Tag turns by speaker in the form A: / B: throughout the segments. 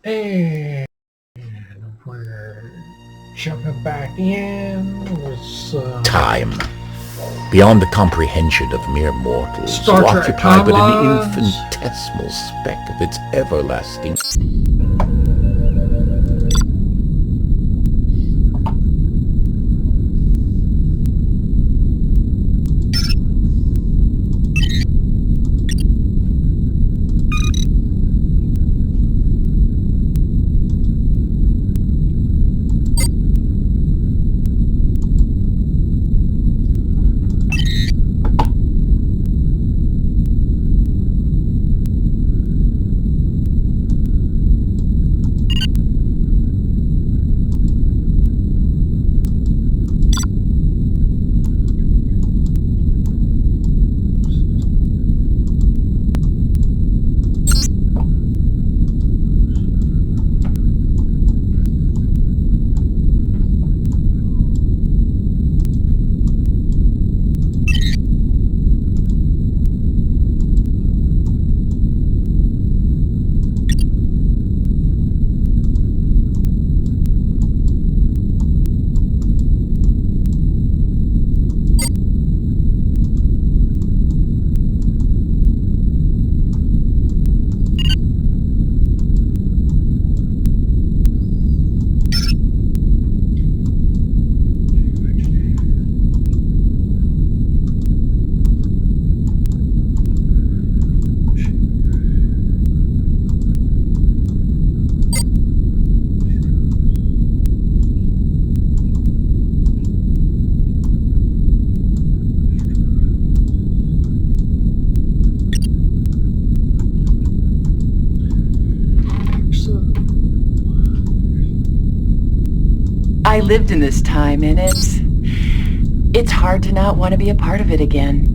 A: And we're jumping back in with
B: Time, beyond the comprehension of mere mortals,
A: Star
B: will
A: Trek
B: occupy but an
A: timelines.
B: infinitesimal speck of its everlasting.
C: I lived in this time, and it's hard to not want to be a part of it again.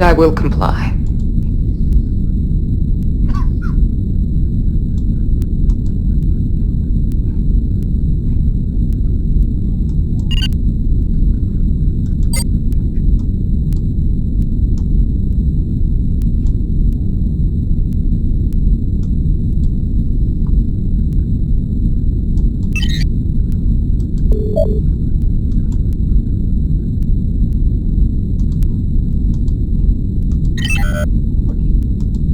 C: I will comply.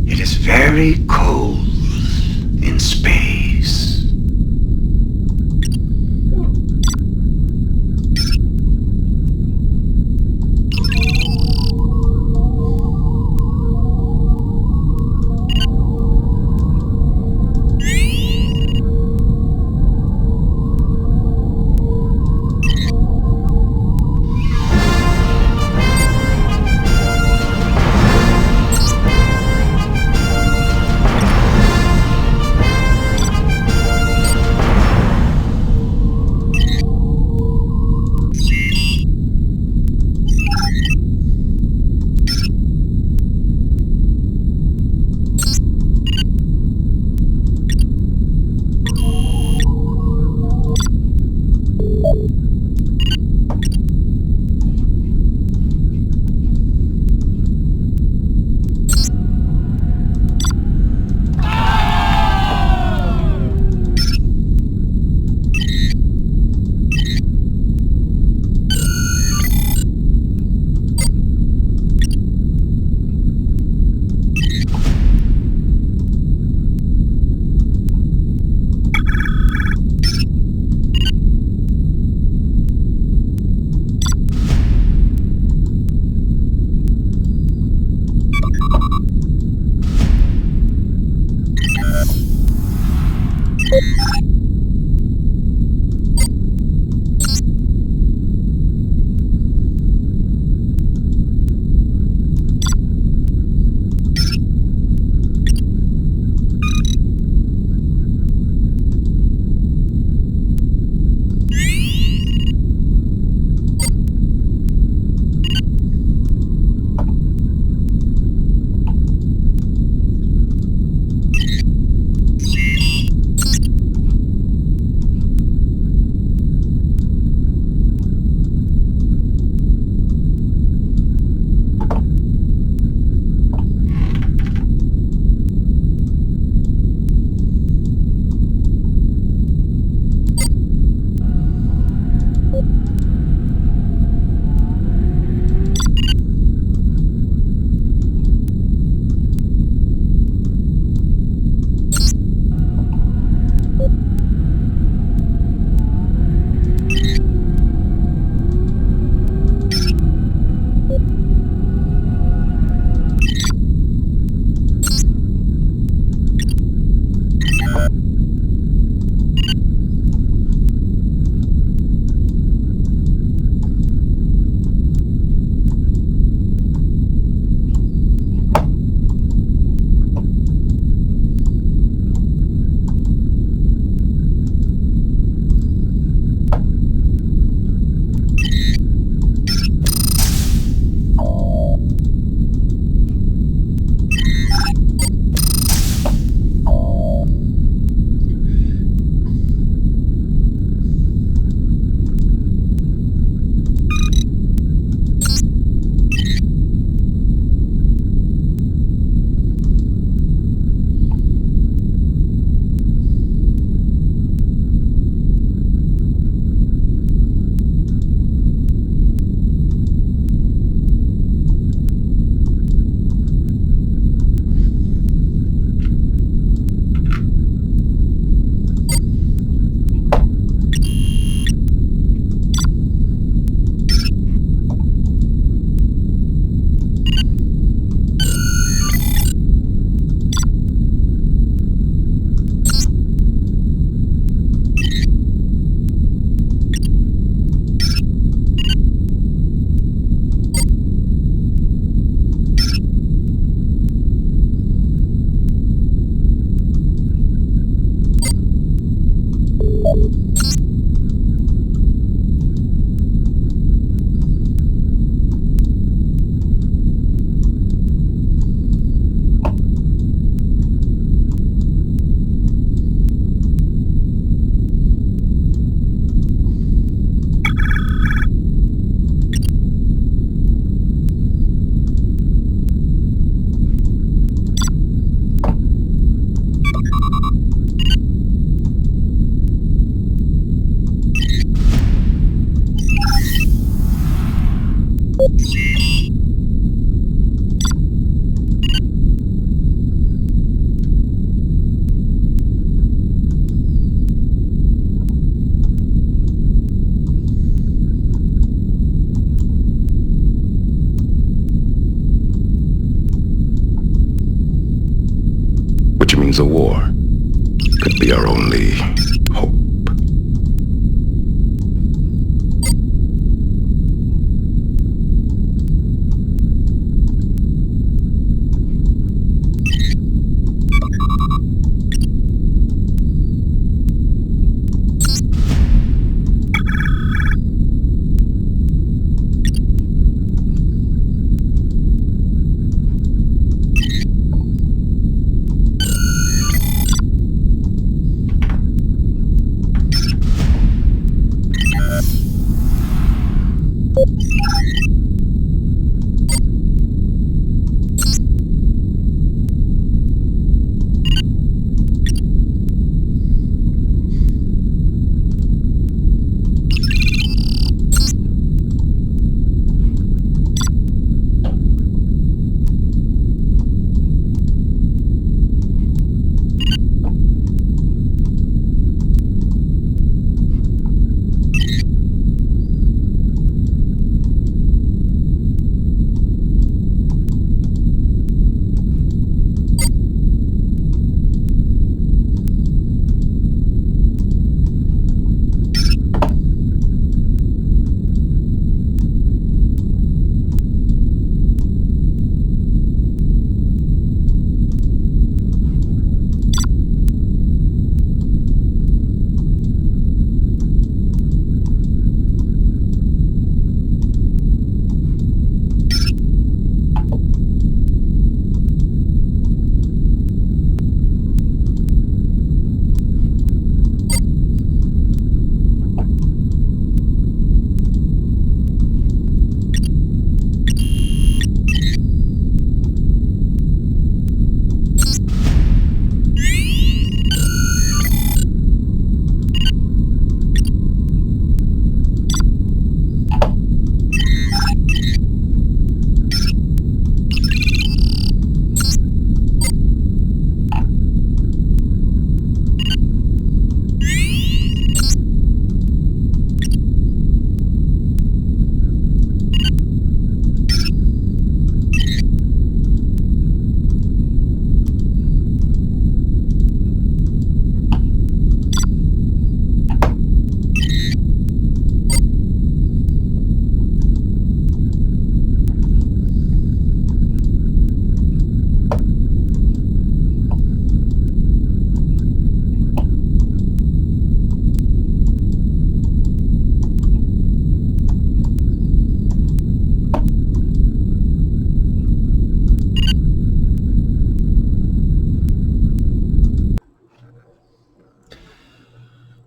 D: It is very cold in space. Which means a war could be our only hope.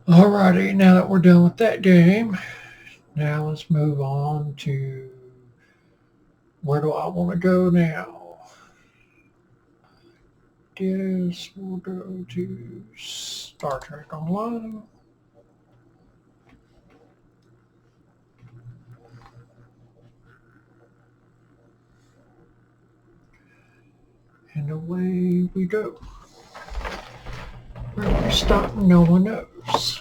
A: Alrighty, now that we're done with that game, now let's move on to where do I want to go now? Guess we'll go to Star Trek Online. And away we go. Where we stop, no one knows.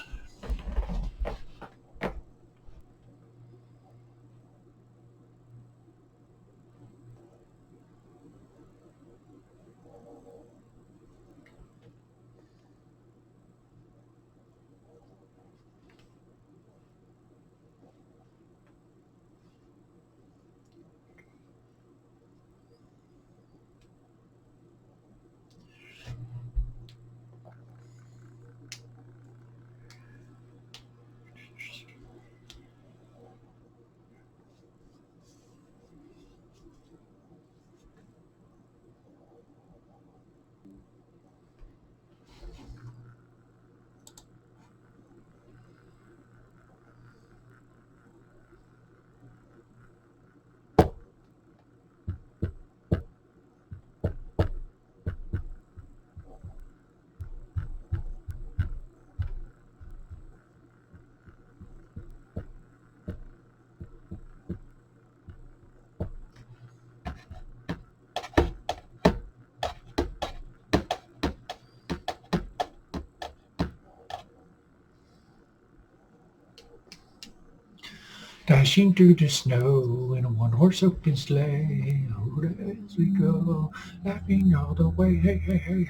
A: dashing through the snow in a one-horse open sleigh. Oh, as we go, laughing all the way. Hey, hey, hey,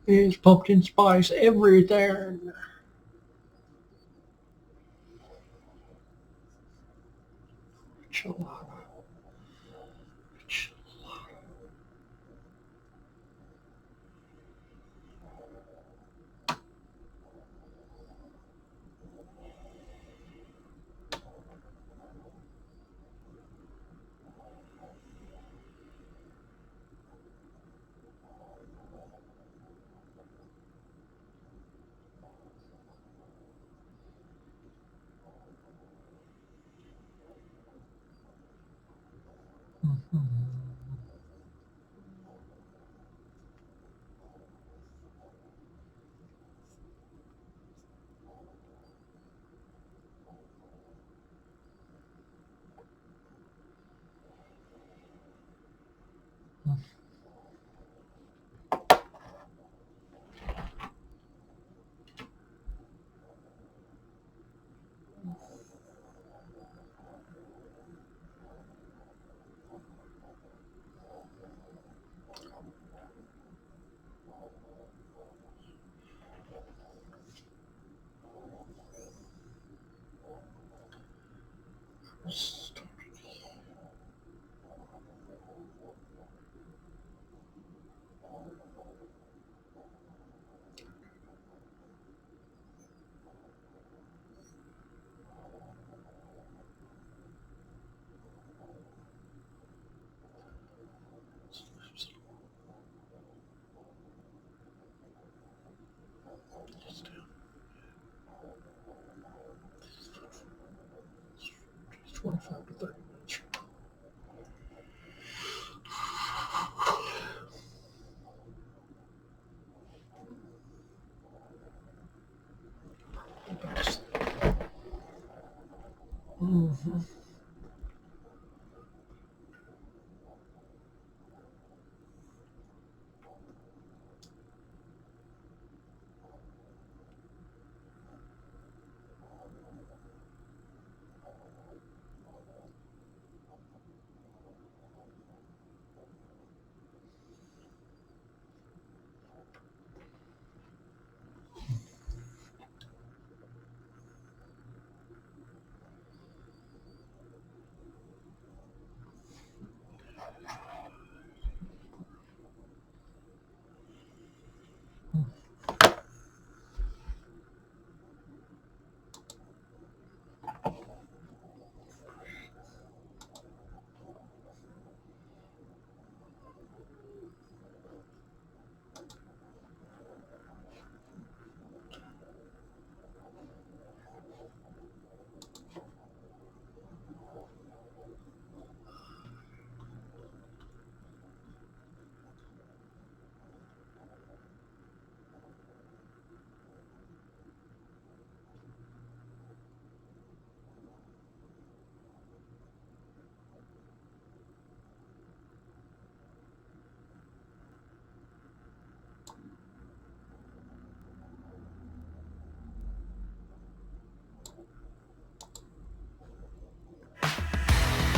A: it's pumpkin spice everything. Enchilada. Just 25 to 30 minutes. Mm-hmm.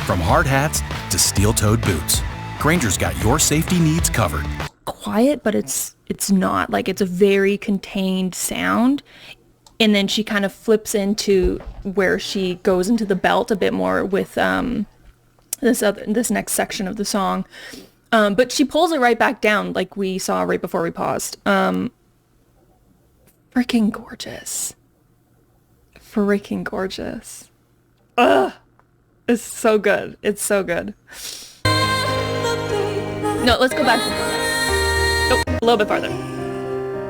E: From hard hats to steel-toed boots, Granger's got your safety needs covered.
F: Quiet, but it's not. Like, it's a very contained sound. And then she kind of flips into where she goes into the belt a bit more with this next section of the song. But she pulls it right back down like we saw right before we paused. Freaking gorgeous. Freaking gorgeous. Ugh. It's so good. It's so good. No, let's go back. Nope, a little bit farther.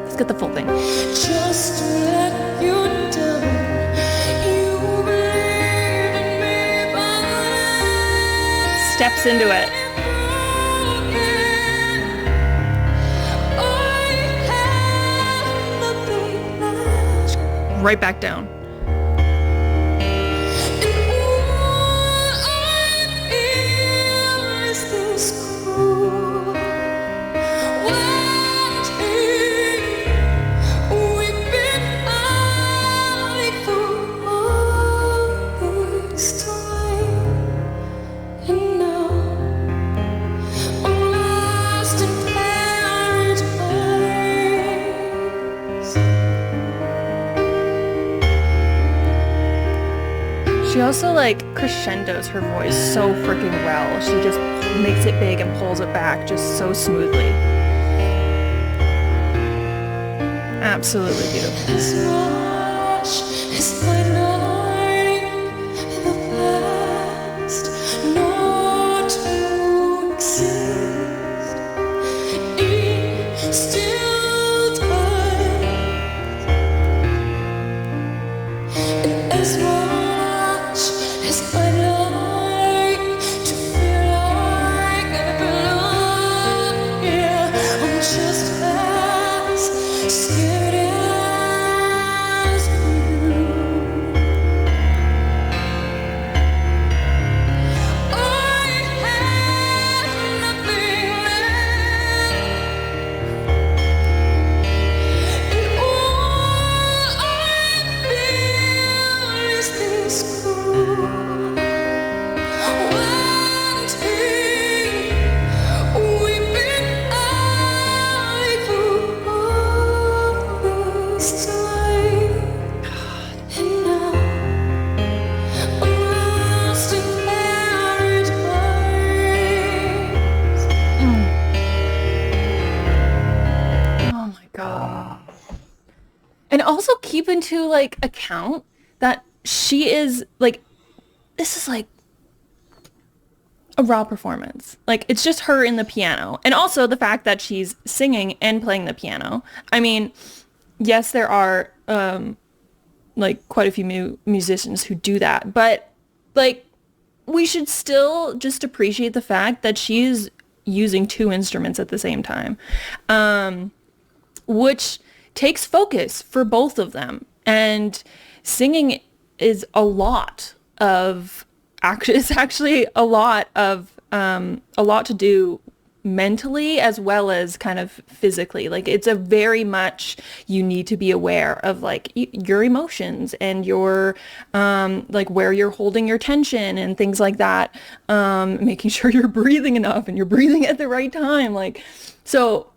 F: Let's get the full thing. Just to let you know, you believe in me, steps into it. Right back down. She also like crescendos her voice so freaking well. She just makes it big and pulls it back just so smoothly. Absolutely beautiful. And also keep into like account that she is like, this is like a raw performance. Like it's just her in the piano. And also the fact that she's singing and playing the piano. I mean, yes, there are like quite a few musicians who do that, but like we should still just appreciate the fact that she is using two instruments at the same time, which takes focus for both of them. And singing is a lot of it's actually a lot to do mentally as well as kind of physically. Like it's a very much, you need to be aware of like your emotions and your like where you're holding your tension and things like that, making sure you're breathing enough and you're breathing at the right time. Like, so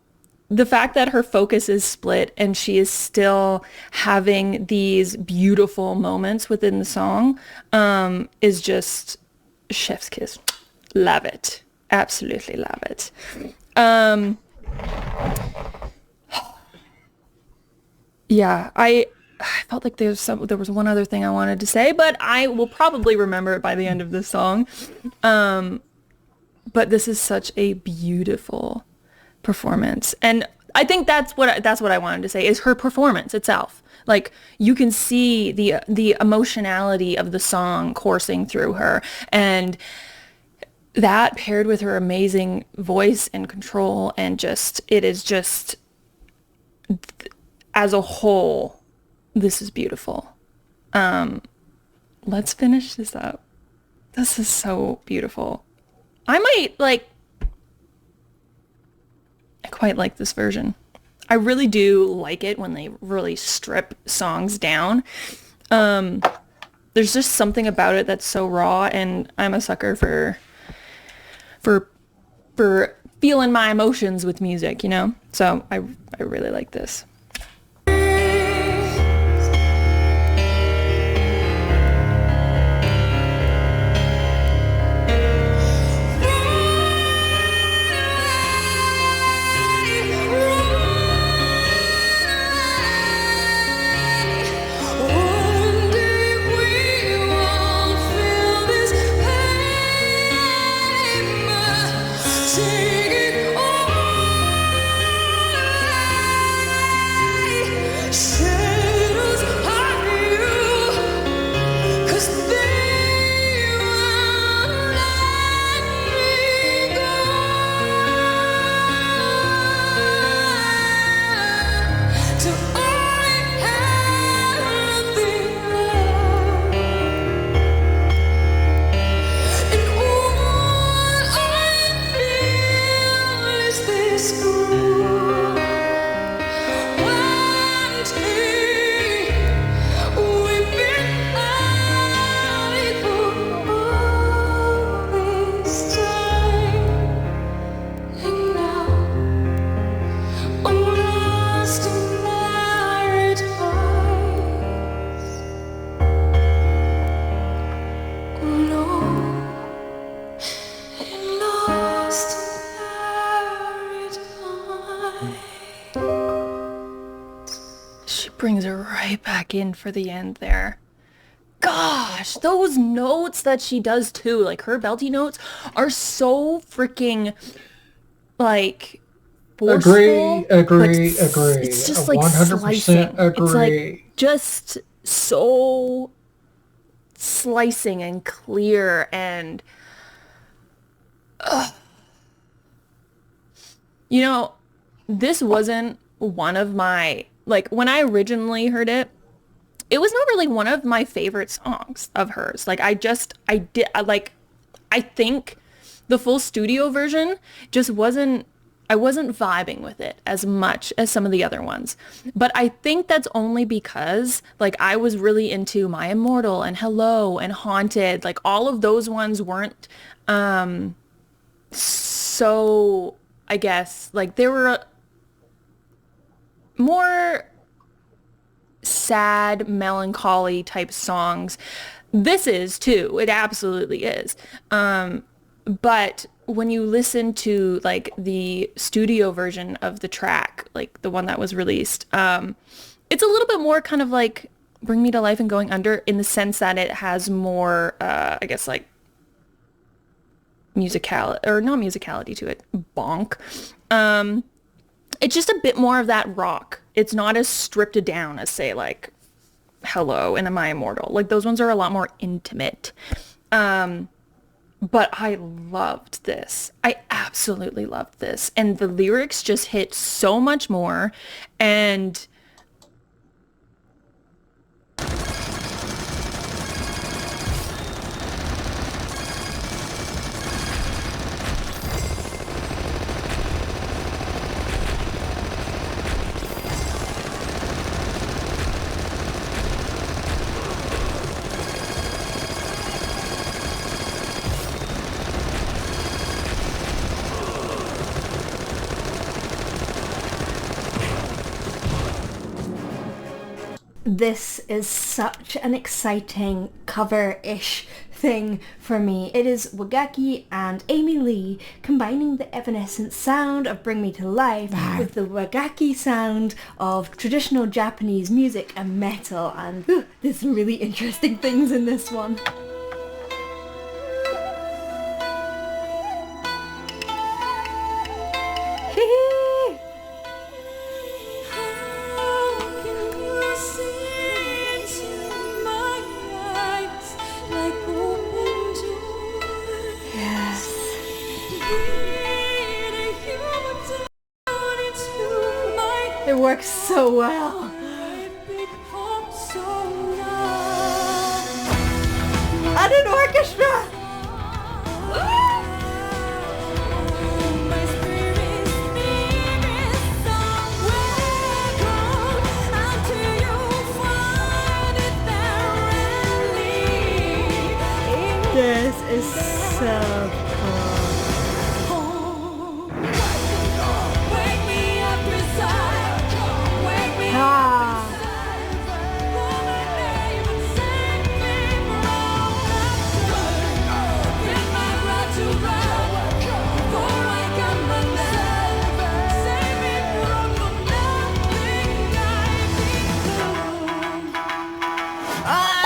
F: the fact that her focus is split and she is still having these beautiful moments within the song is just chef's kiss. Love it. Absolutely love it. Yeah, I felt like there was one other thing I wanted to say, but I will probably remember it by the end of this song. But this is such a beautiful performance, and I think that's what I wanted to say is her performance itself. Like you can see the emotionality of the song coursing through her, and that paired with her amazing voice and control, and just it is just as a whole, this is beautiful. Let's finish this up. This is so beautiful. I quite like this version. I really do like it when they really strip songs down. There's just something about it that's so raw, and I'm a sucker for feeling my emotions with music, you know? So I really like this. in for the end there. Gosh, those notes that she does too, like her belty notes are so freaking like forceful.
A: Agree.
F: It's just like
A: 100%
F: slicing.
A: agree.
F: It's like just so slicing and clear and you know, this wasn't one of my, like, when I originally heard it, it was not really one of my favorite songs of hers. Like, I think the full studio version just wasn't, I wasn't vibing with it as much as some of the other ones. But I think that's only because, like, I was really into My Immortal and Hello and Haunted. Like, all of those ones weren't, so, I guess, like, they were more sad, melancholy type songs. This is too. It absolutely is. But when you listen to like the studio version of the track, like the one that was released, it's a little bit more kind of like Bring Me to Life and Going Under, in the sense that it has more, I guess, like musicality to it. Bonk. It's just a bit more of that rock. It's not as stripped down as, say, like Hello and Am I Immortal. Like, those ones are a lot more intimate. But I loved this. I absolutely loved this. And the lyrics just hit so much more. And
G: this is such an exciting cover-ish thing for me. It is Wagaki and Amy Lee combining the evanescent sound of Bring Me to Life with the Wagaki sound of traditional Japanese music and metal, and there's some really interesting things in this one. It works so well. And an orchestra! This is so cool.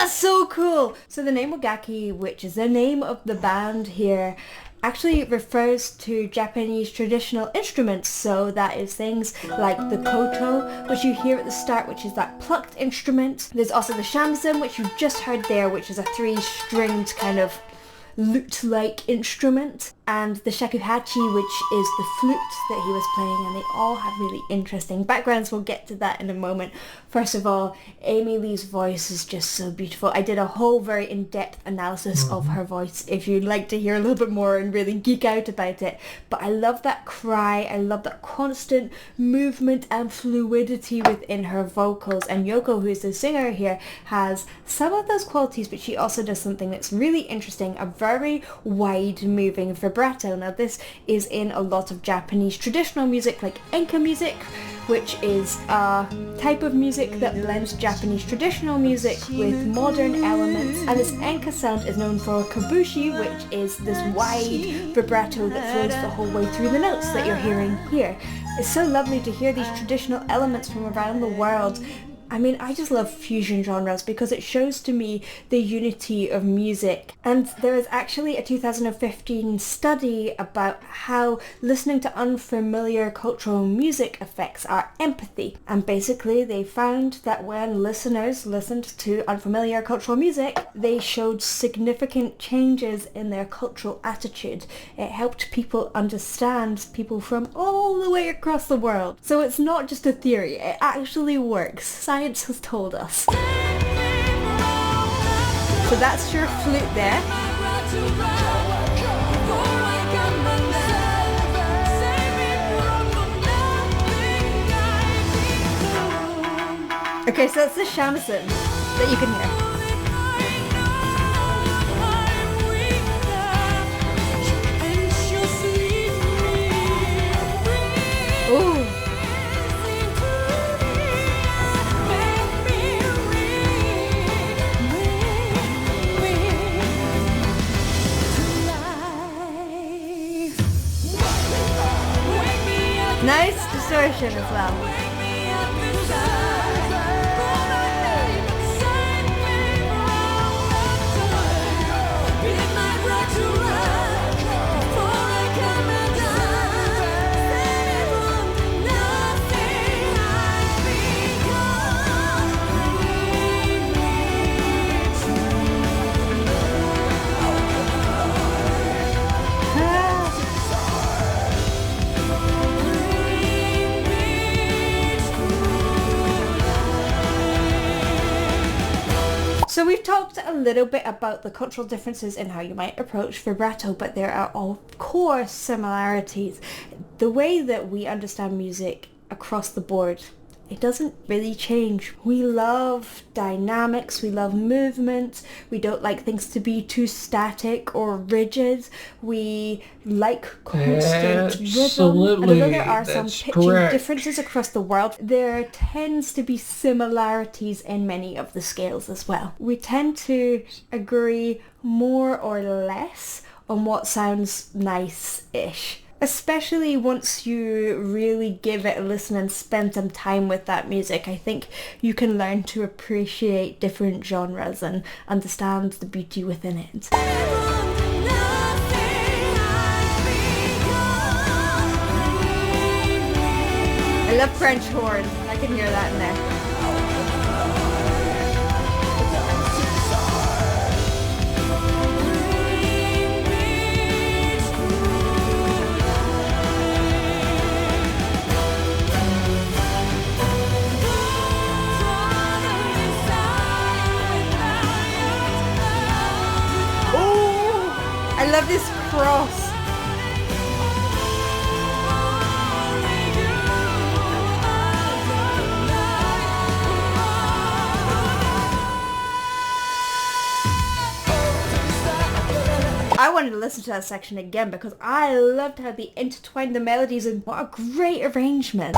G: So cool! So the name Wagaki, which is the name of the band here, actually refers to Japanese traditional instruments. So that is things like the koto, which you hear at the start, which is that plucked instrument. There's also the shamisen, which you just heard there, which is a 3-stringed kind of lute-like instrument, and the shakuhachi, which is the flute that he was playing, and they all have really interesting backgrounds. We'll get to that in a moment. First of all, Amy Lee's voice is just so beautiful. I did a whole very in-depth analysis of her voice if you'd like to hear a little bit more and really geek out about it. But I love that cry, I love that constant movement and fluidity within her vocals, and Yoko, who's the singer here, has some of those qualities, but she also does something that's really interesting, a very wide moving vibrato. Now this is in a lot of Japanese traditional music like enka music, which is a type of music that blends Japanese traditional music with modern elements, and this enka sound is known for kabushi, which is this wide vibrato that flows the whole way through the notes that you're hearing here. It's so lovely to hear these traditional elements from around the world I mean, I just love fusion genres because it shows to me the unity of music. And there is actually a 2015 study about how listening to unfamiliar cultural music affects our empathy. And basically they found that when listeners listened to unfamiliar cultural music, they showed significant changes in their cultural attitude. It helped people understand people from all the way across the world. So it's not just a theory, it actually works. Science has told us. So that's your flute there. Okay, so that's the shamisen that you can hear. Ooh. Nice distortion as well. So we've talked a little bit about the cultural differences in how you might approach vibrato, but there are of course similarities. The way that we understand music across the board, it doesn't really change. We love dynamics, we love movement, we don't like things to be too static or rigid, we like constant rhythm. And although there are some pitching differences across the world, there tends to be similarities in many of the scales as well. We tend to agree more or less on what sounds nice-ish. Especially once you really give it a listen and spend some time with that music, I think you can learn to appreciate different genres and understand the beauty within it. I love French horn. I can hear that in there. I love this cross. I wanted to listen to that section again because I loved how they intertwined the melodies and what a great arrangement.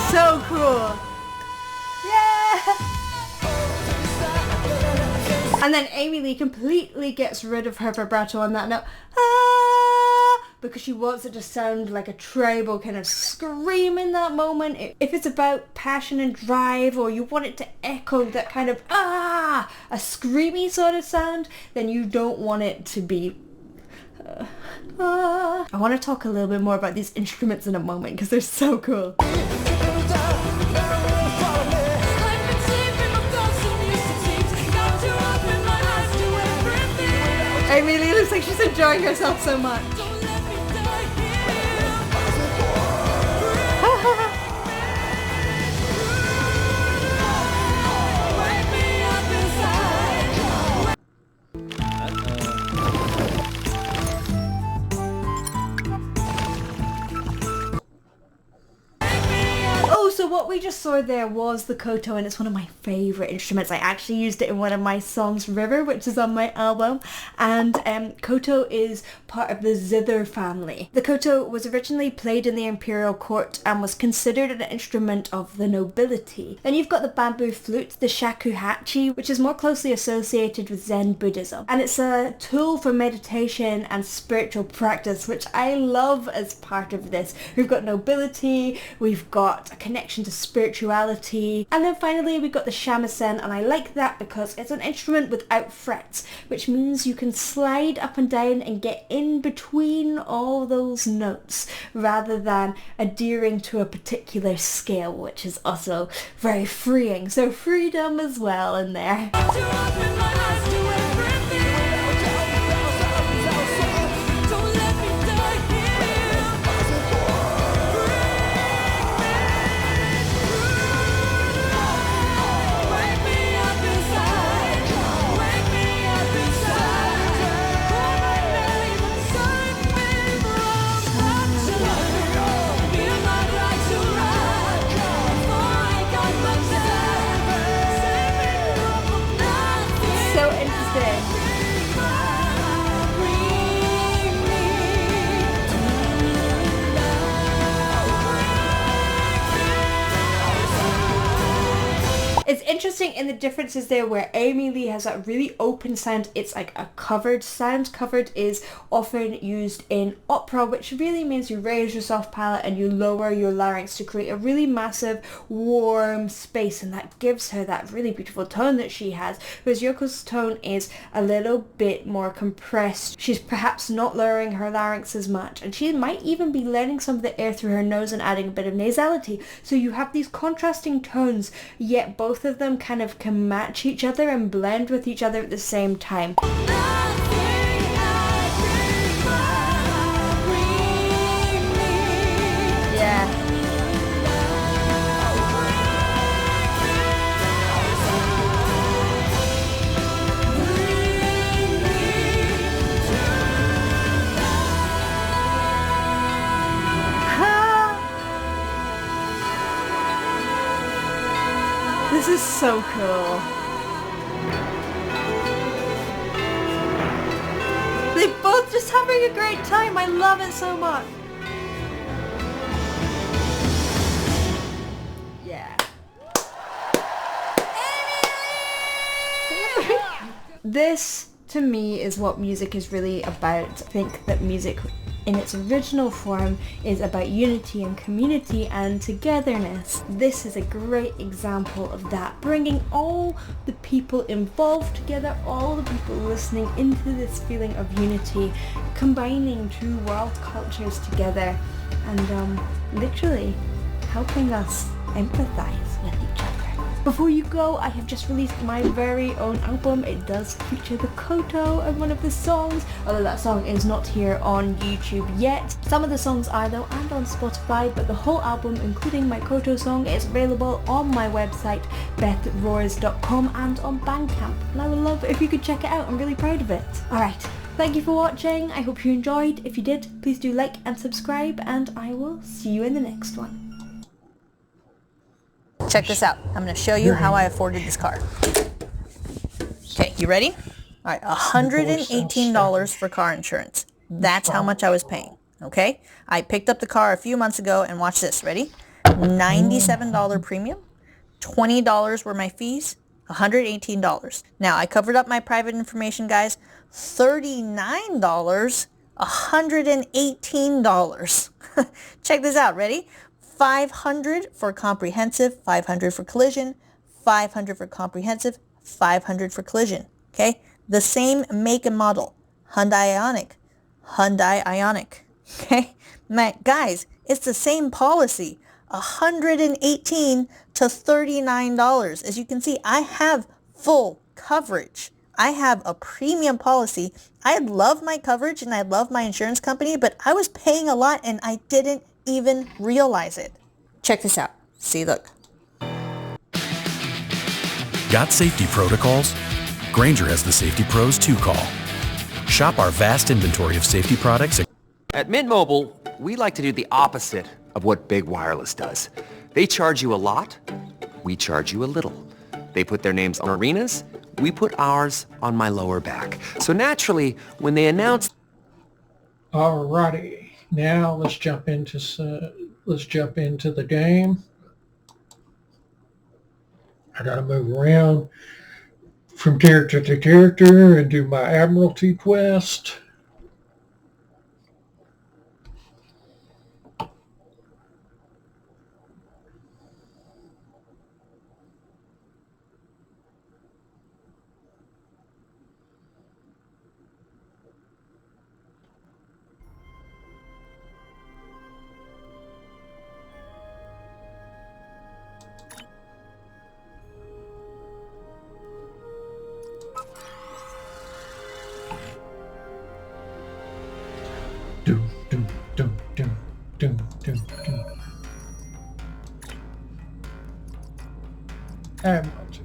G: So cool. Yeah. And then Amy Lee completely gets rid of her vibrato on that note. Because she wants it to sound like a tribal kind of scream in that moment. If it's about passion and drive, or you want it to echo that kind of a screamy sort of sound, then you don't want it to be I want to talk a little bit more about these instruments in a moment because they're so cool. Amy Lee looks like she's enjoying herself so much. So what what we just saw there was the koto, and it's one of my favorite instruments. I actually used it in one of my songs, River, which is on my album, and koto is part of the zither family. The koto was originally played in the imperial court and was considered an instrument of the nobility. Then you've got the bamboo flute, the shakuhachi, which is more closely associated with Zen Buddhism, and it's a tool for meditation and spiritual practice, which I love as part of this. We've got nobility, we've got a connection to spirituality, and then finally we've got the shamisen, and I like that because it's an instrument without frets, which means you can slide up and down and get in between all those notes rather than adhering to a particular scale, which is also very freeing. So freedom as well in there. It's interesting in the differences there where Amy Lee has that really open sound. It's like a covered sound. Covered is often used in opera, which really means you raise your soft palate and you lower your larynx to create a really massive warm space, and that gives her that really beautiful tone that she has. Whereas Yoko's tone is a little bit more compressed. She's perhaps not lowering her larynx as much, and she might even be letting some of the air through her nose and adding a bit of nasality. So you have these contrasting tones, yet both of them kind of can match each other and blend with each other at the same time. Yeah. This is so cool. They're both just having a great time. I love it so much. Yeah. This, to me, is what music is really about. I think that music in its original form is about unity and community and togetherness. This is a great example of that, bringing all the people involved together, all the people listening into this feeling of unity, combining two world cultures together, and literally helping us empathize with each other. Before you go, I have just released my very own album. It does feature the koto in one of the songs, although that song is not here on YouTube yet. Some of the songs are though, and on Spotify, but the whole album, including my koto song, is available on my website, bethroars.com, and on Bandcamp. And I would love it if you could check it out. I'm really proud of it. Alright, thank you for watching. I hope you enjoyed. If you did, please do like and subscribe, and I will see you in the next one.
H: Check this out. I'm going to show you how I afforded this car. Okay, you ready? All right, $118 for car insurance. That's how much I was paying, okay? I picked up the car a few months ago, and watch this. Ready? $97 premium, $20 were my fees, $118. Now, I covered up my private information, guys. $39, $118. Check this out. Ready? $500 for comprehensive, $500 for collision, $500 for comprehensive, $500 for collision. Okay? The same make and model. Hyundai Ioniq. Okay? Guys, it's the same policy. $118 to $39. As you can see, I have full coverage. I have a premium policy. I love my coverage and I love my insurance company, but I was paying a lot and I didn't even realize it. Check this out. See, look.
E: Got safety protocols? Grainger has the safety pros to call. Shop our vast inventory of safety products.
I: At Mint Mobile, we like to do the opposite of what big wireless does. They charge you a lot, we charge you a little. They put their names on arenas, we put ours on my lower back. So naturally, when they announced...
A: Alrighty, now let's jump into the game. I gotta move around from character to character and do my Admiralty quest. Doom, doom, doom, doom, doom, doom, doom. Admiralty.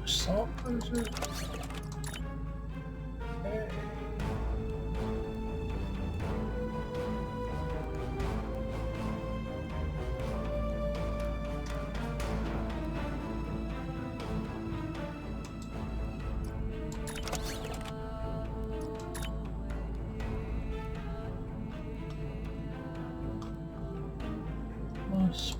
A: Assault cruiser. Okay. Plus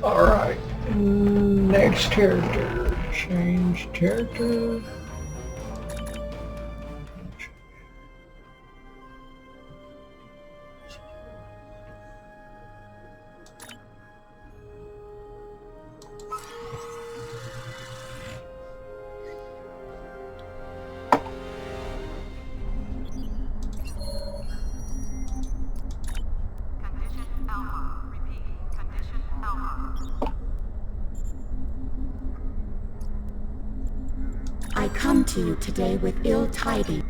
A: all right. Next character. Change character.
J: I come to you today with ill tidings.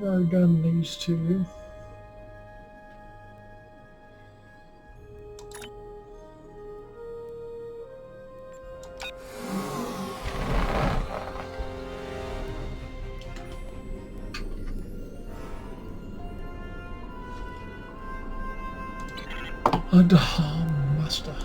A: I've already done these two. Master.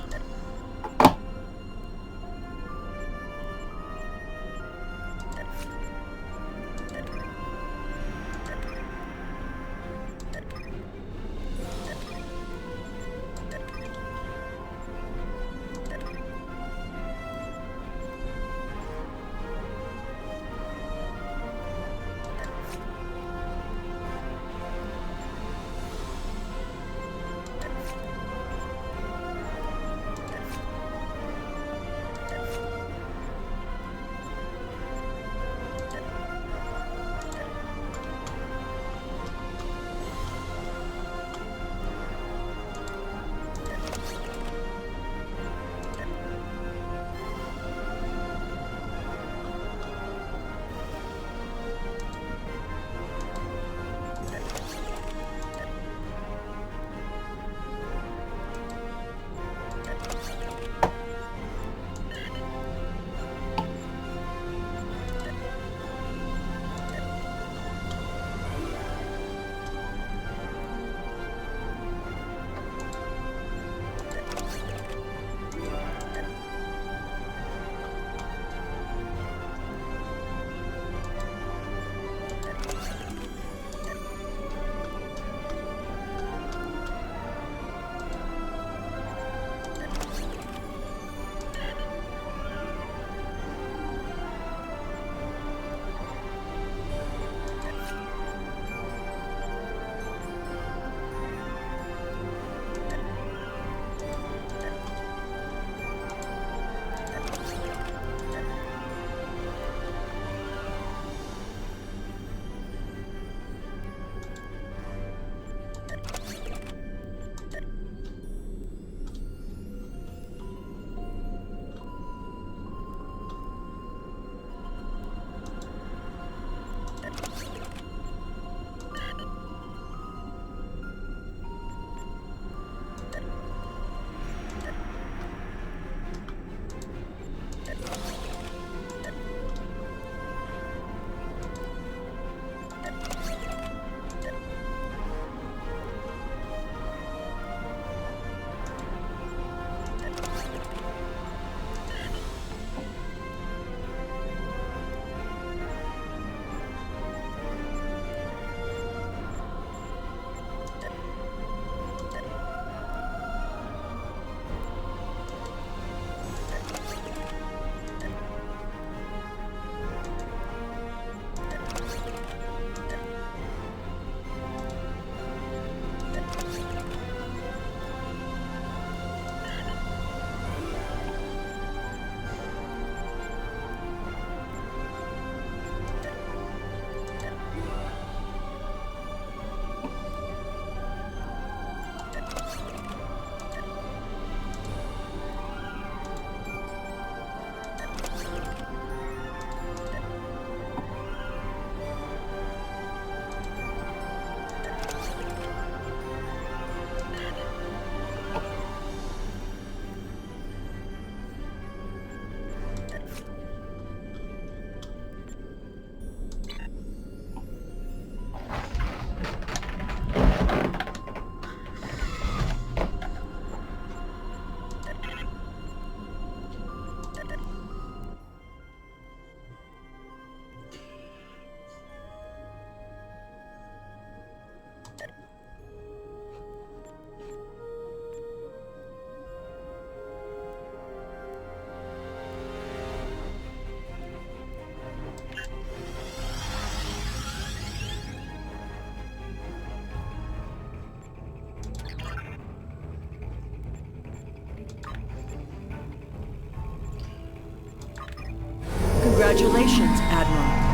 K: Congratulations, Admiral.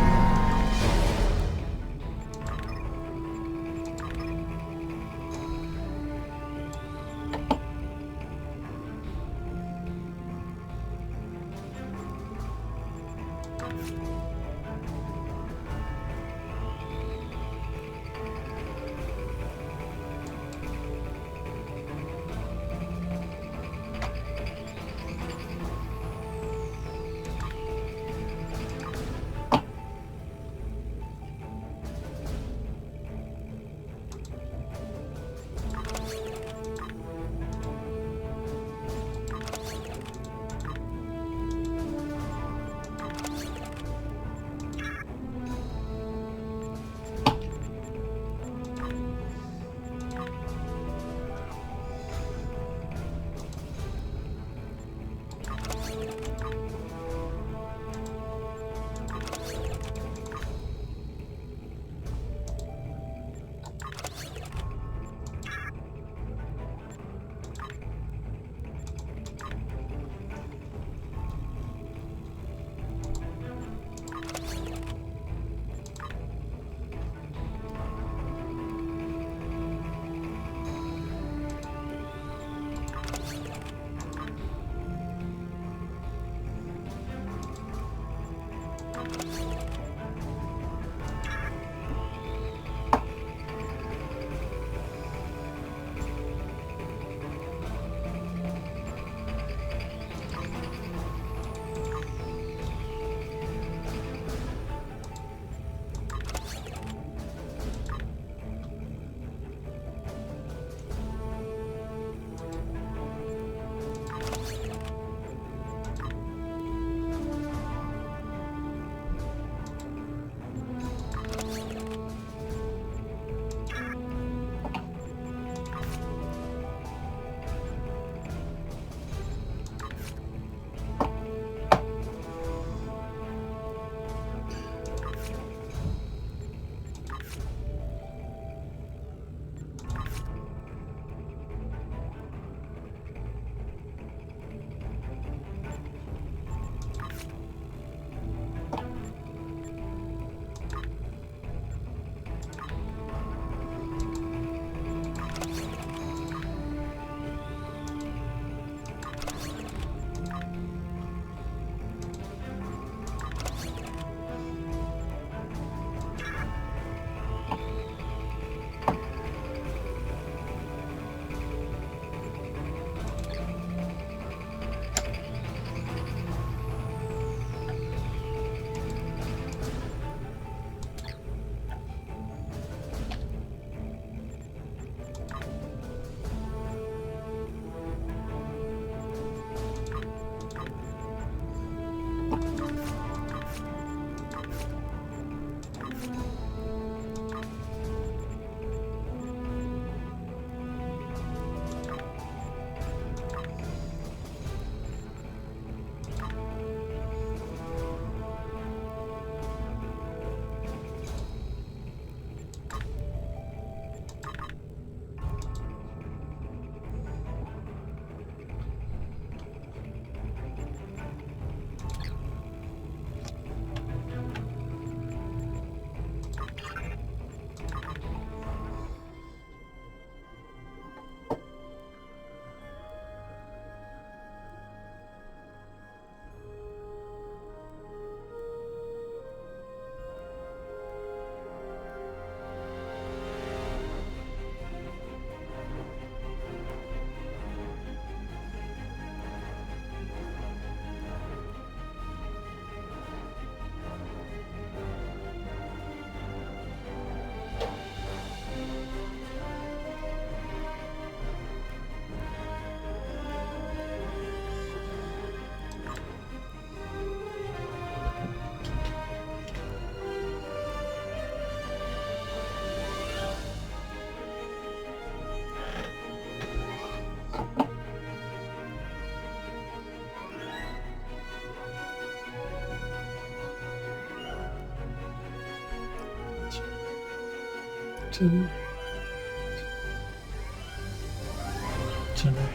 A: Tonight.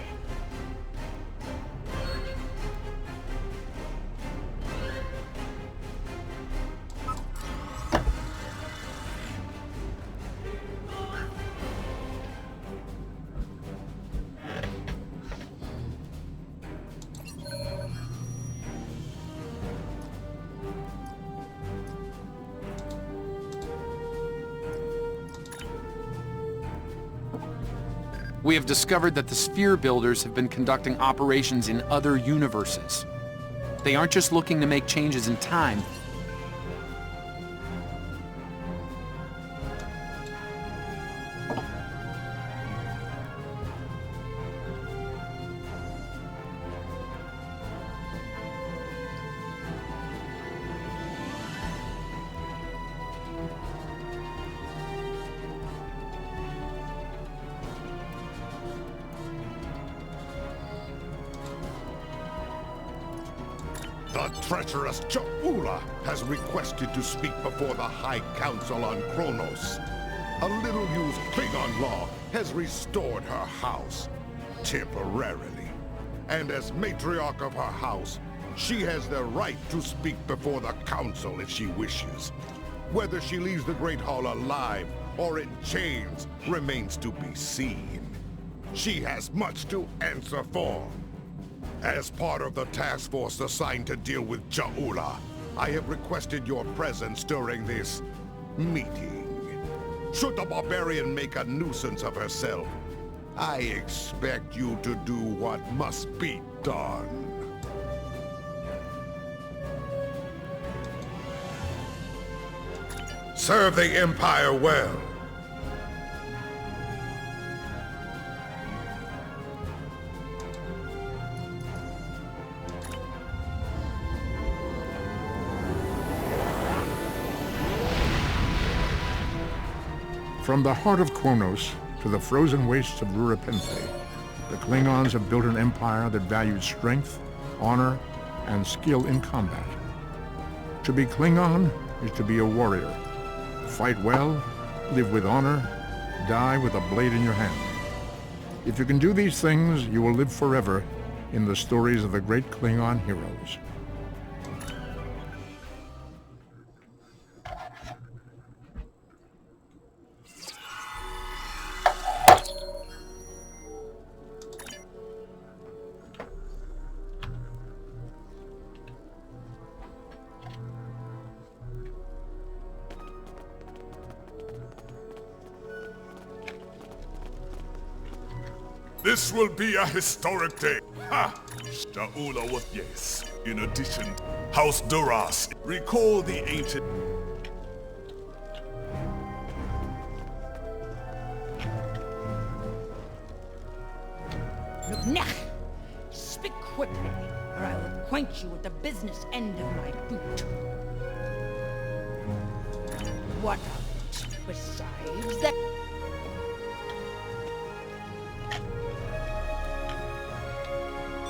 E: We have discovered that the sphere builders have been conducting operations in other universes. They aren't just looking to make changes in time.
D: The treacherous Ja'ula has requested to speak before the High Council on Kronos. A little-used Klingon law has restored her house, temporarily. And as matriarch of her house, she has the right to speak before the Council if she wishes. Whether she leaves the Great Hall alive or in chains remains to be seen. She has much to answer for. As part of the task force assigned to deal with Ja'ula, I have requested your presence during this meeting. Should the barbarian make a nuisance of herself, I expect you to do what must be done. Serve the Empire well.
K: From the heart of Kronos to the frozen wastes of Rurapente, the Klingons have built an empire that values strength, honor, and skill in combat. To be Klingon is to be a warrior. Fight well, live with honor, die with a blade in your hand. If you can do these things, you will live forever in the stories of the great Klingon heroes.
L: This will be a historic day. Ha! Sha'ula was yes. In addition, House Duras. Recall the ancient...
M: Nech! Speak quickly, or I will acquaint you with the business end of my boot. What of it, besides that...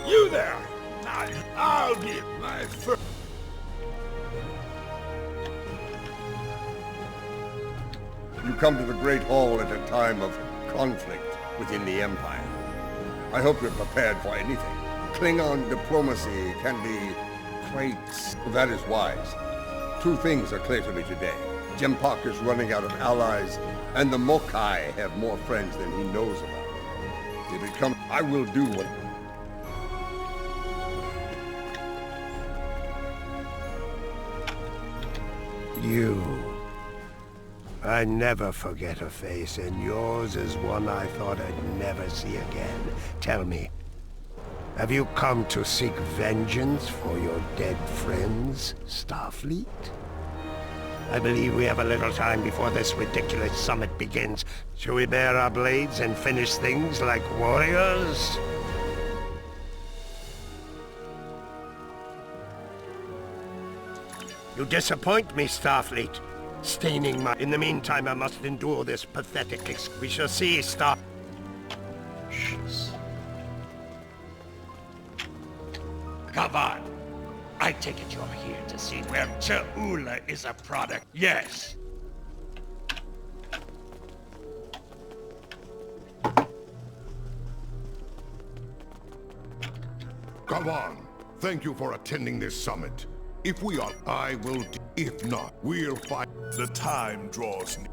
L: You there! I'll give my first...
N: You come to the Great Hall at a time of conflict within the Empire. I hope you're prepared for anything. Klingon diplomacy can be quite... That is wise. Two things are clear to me today. Jempak is running out of allies, and the Mokai have more friends than he knows about. If it comes, I will do what...
O: You. I never forget a face, and yours is one I thought I'd never see again. Tell me, have you come to seek vengeance for your dead friends, Starfleet? I believe we have a little time before this ridiculous summit begins. Shall we bare our blades and finish things like warriors? You disappoint me, Starfleet. Staining my... In the meantime, I must endure this pathetic... We shall see, Star...
P: Come on. I take it you're here to see where Sha'ula is a product. Yes.
D: Come on. Thank you for attending this summit. If we are, I will. If not, we'll fight.
L: The time draws near.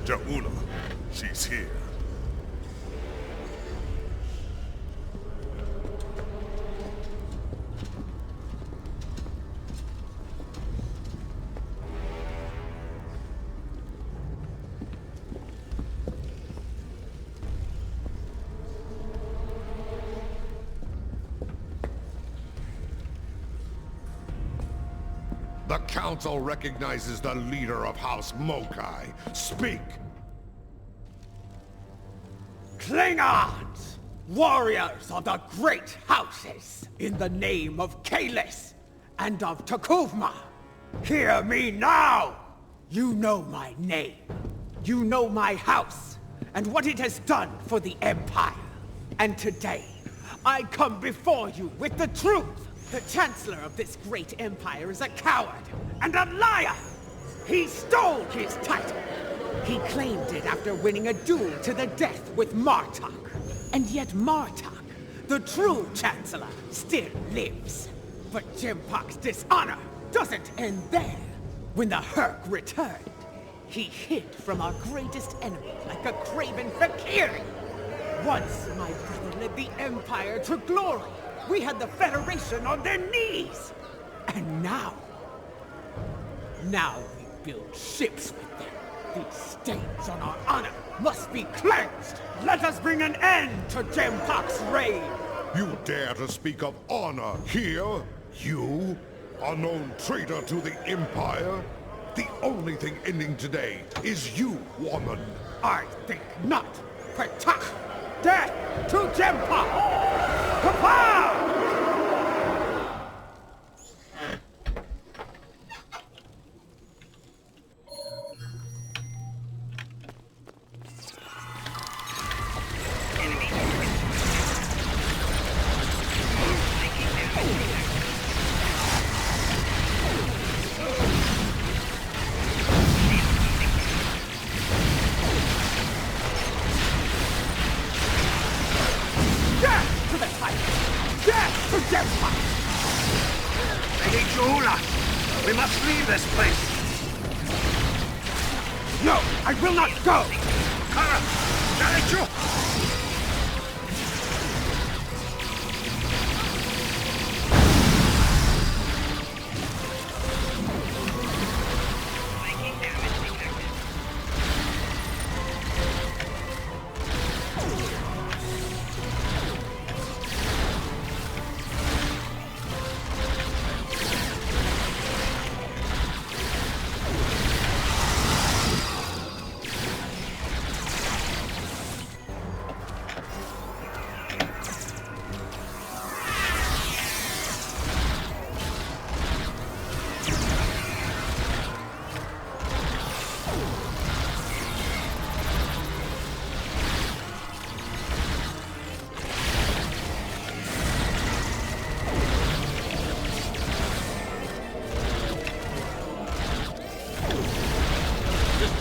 L: Sha'ula, she's here.
D: The Council recognizes the leader of House Mokai. Speak!
Q: Klingons! Warriors of the great houses! In the name of Kalis and of Takuvma! Hear me now! You know my name. You know my house, and what it has done for the Empire. And today, I come before you with the truth! The Chancellor of this great empire is a coward and a liar! He stole his title! He claimed it after winning a duel to the death with Martok. And yet Martok, the true Chancellor, still lives. But Jempok's dishonor doesn't end there. When the Herc returned, he hid from our greatest enemy like a craven fakir. Once my brother led the Empire to glory, we had the Federation on their knees. And now we build ships with them. These stains on our honor must be cleansed. Let us bring an end to Jempok's reign.
D: You dare to speak of honor here? You? Unknown traitor to the Empire? The only thing ending today is you, woman.
Q: I think not. Patak! Death to Jempok! Kapow!
P: We must leave this place.
Q: No, I will not go!
P: Kara! Dalichu!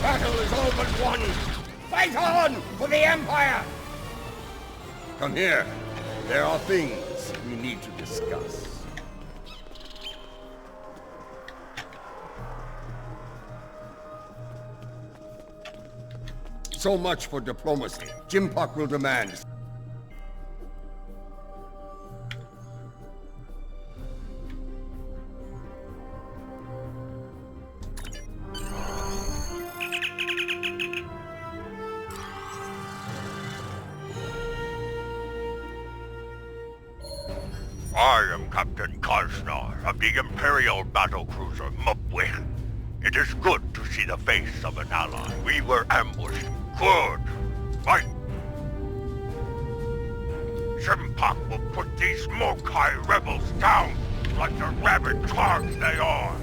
N: Battle is all but won! Fight on for the Empire! Come here. There are things we need to discuss. So much for diplomacy. Jempok will demand.
L: I am Captain Karsnar of the Imperial battlecruiser Mupwin. It is good to see the face of an ally. We were ambushed. Good. Fight. Jempok will put these Mokai rebels down like the rabid clogs they are.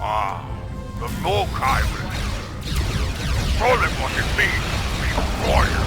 L: Ah, the Mokai rebels. Call it what it means to be a warrior.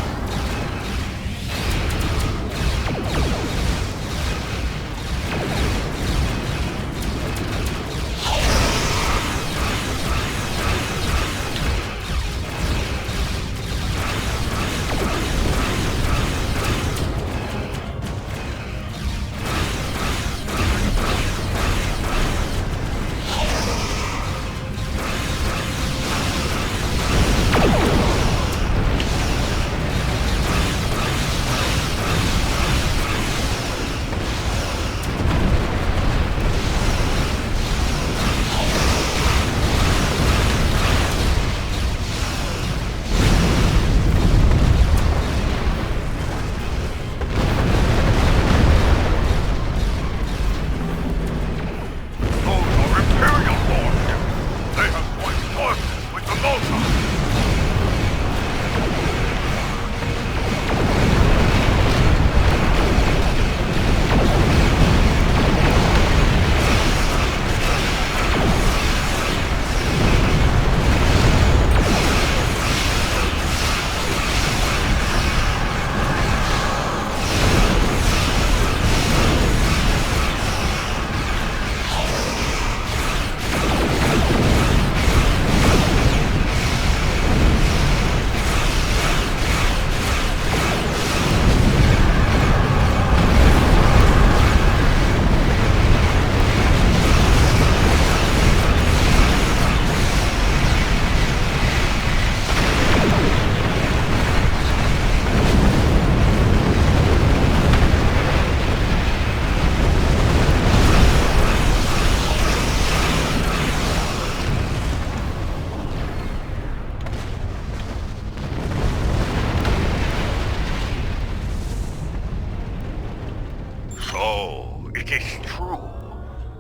L: So, it is true.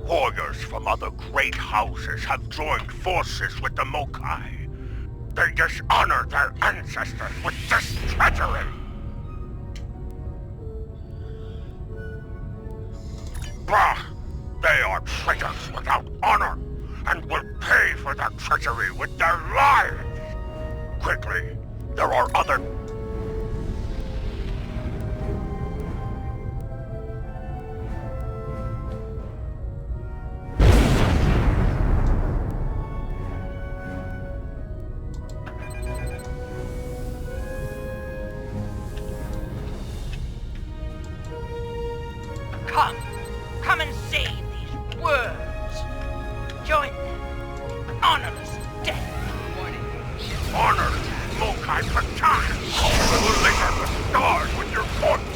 L: Warriors from other great houses have joined forces with the Mokai. They dishonor their ancestors with this treachery. Bah! They are traitors without honor, and will pay for their treachery with their lives! Quickly, there are other...
M: Come and say these words. Join them. Honorless death.
L: Honor Mokai Patan! We will later the stars with your fortune!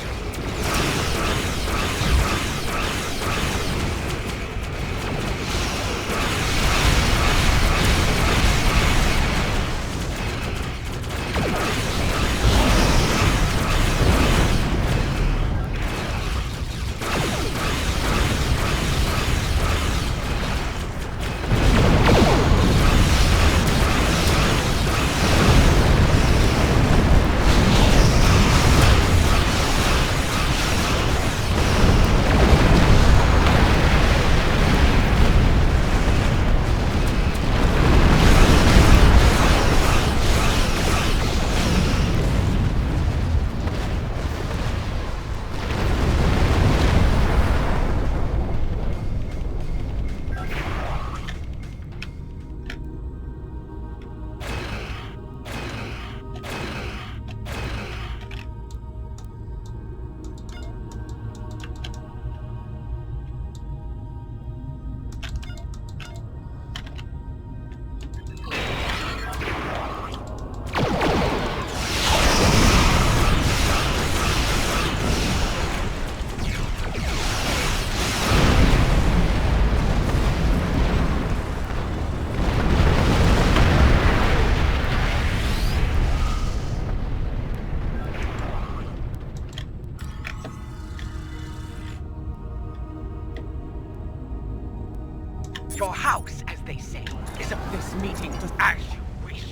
M: Your house, as they say, is of this meeting as you wish.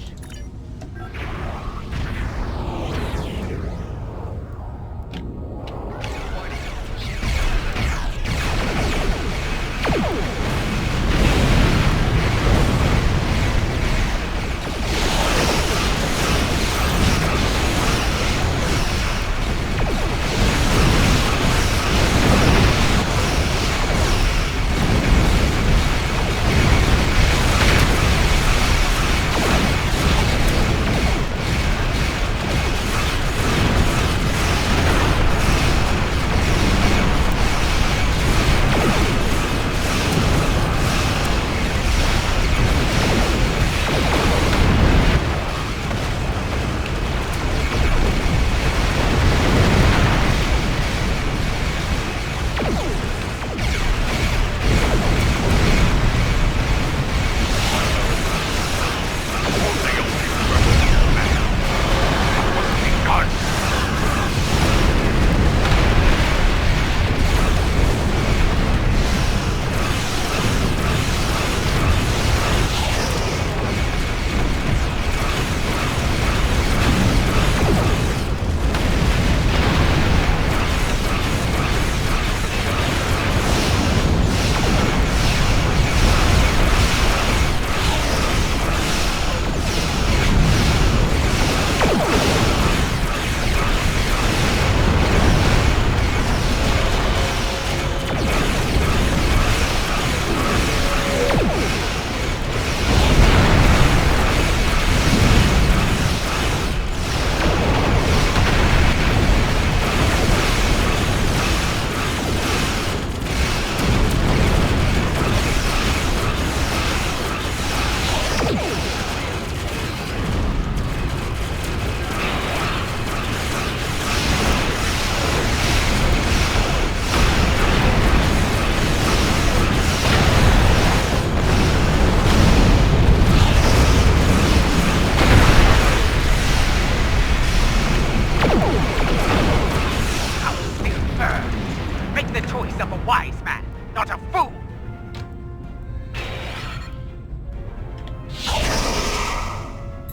L: yourself a wise man, not a fool!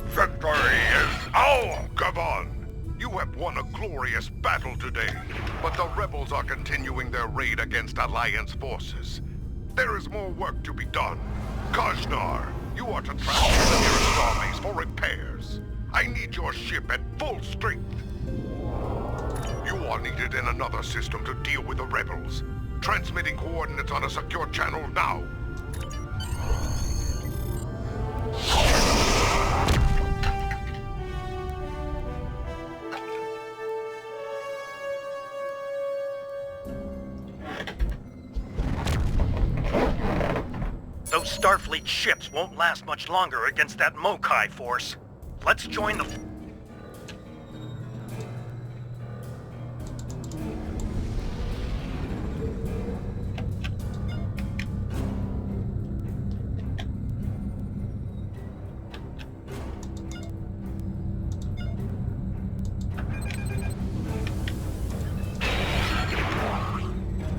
D: Victory is ours! Gavon, you have won a glorious battle today, but the rebels are continuing their raid against Alliance forces. There is more work to be done. Kajnar, you are to travel to the nearest starbase for repairs. I need your ship at full strength. You are needed in another system to deal with the rebels. Transmitting coordinates on a secure channel now.
L: Those Starfleet ships won't last much longer against that Mokai force. Let's join the...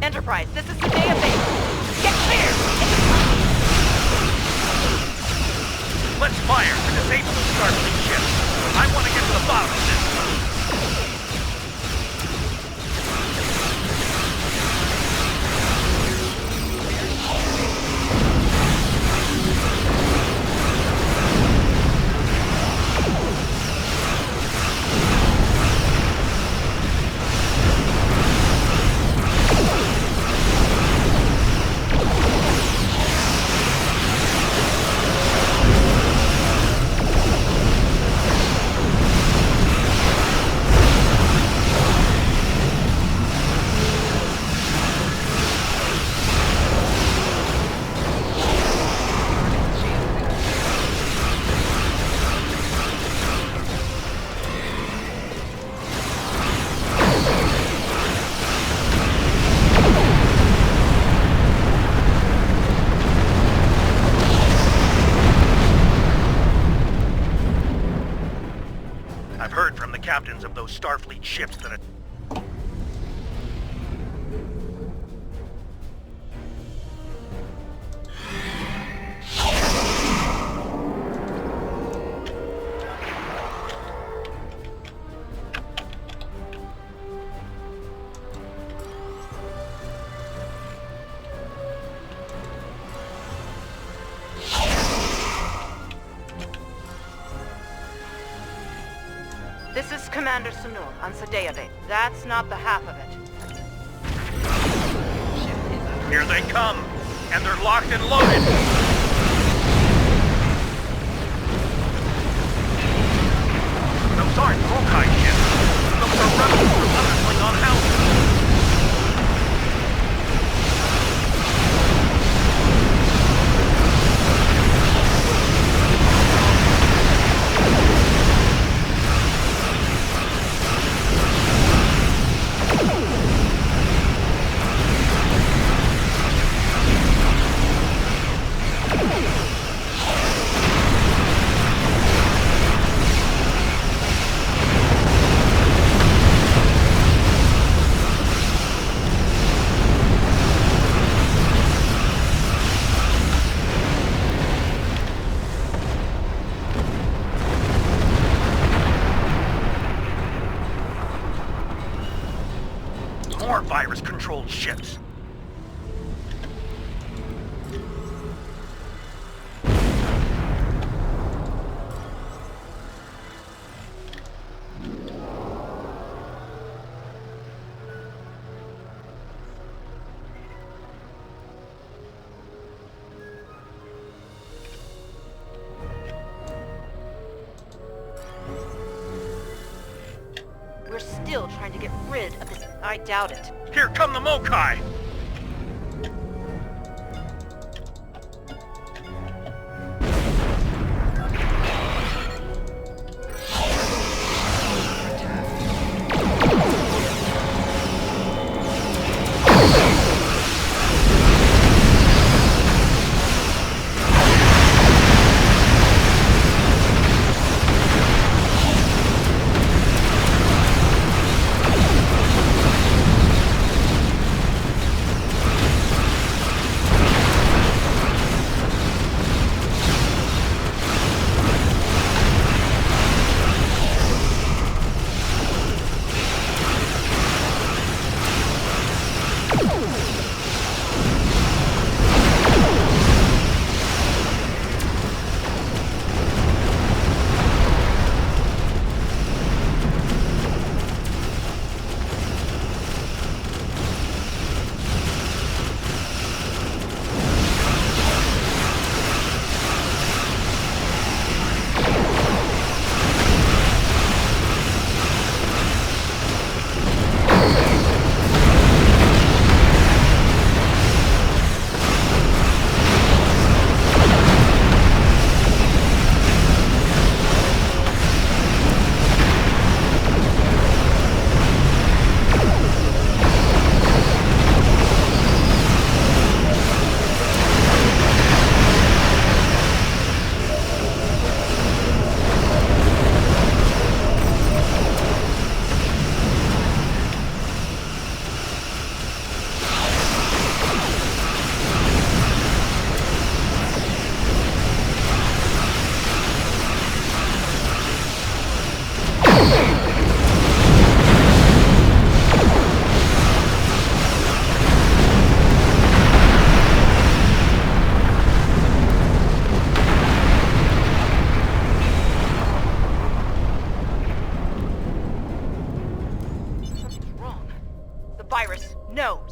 C: Enterprise, this is the day of base. Get clear!
L: Let's fire to disable the Starfleet ships. I want to get to the bottom of this. Captains of those Starfleet ships that...
C: This is Commander Sunul on Sadeave. That's not the half of it.
L: Here they come, and they're locked and loaded. Those aren't Mokai ships. Those are rebels from other Klingon houses. More virus-controlled ships.
C: We're still trying to get rid of this. I doubt it.
L: Here come the Mokai!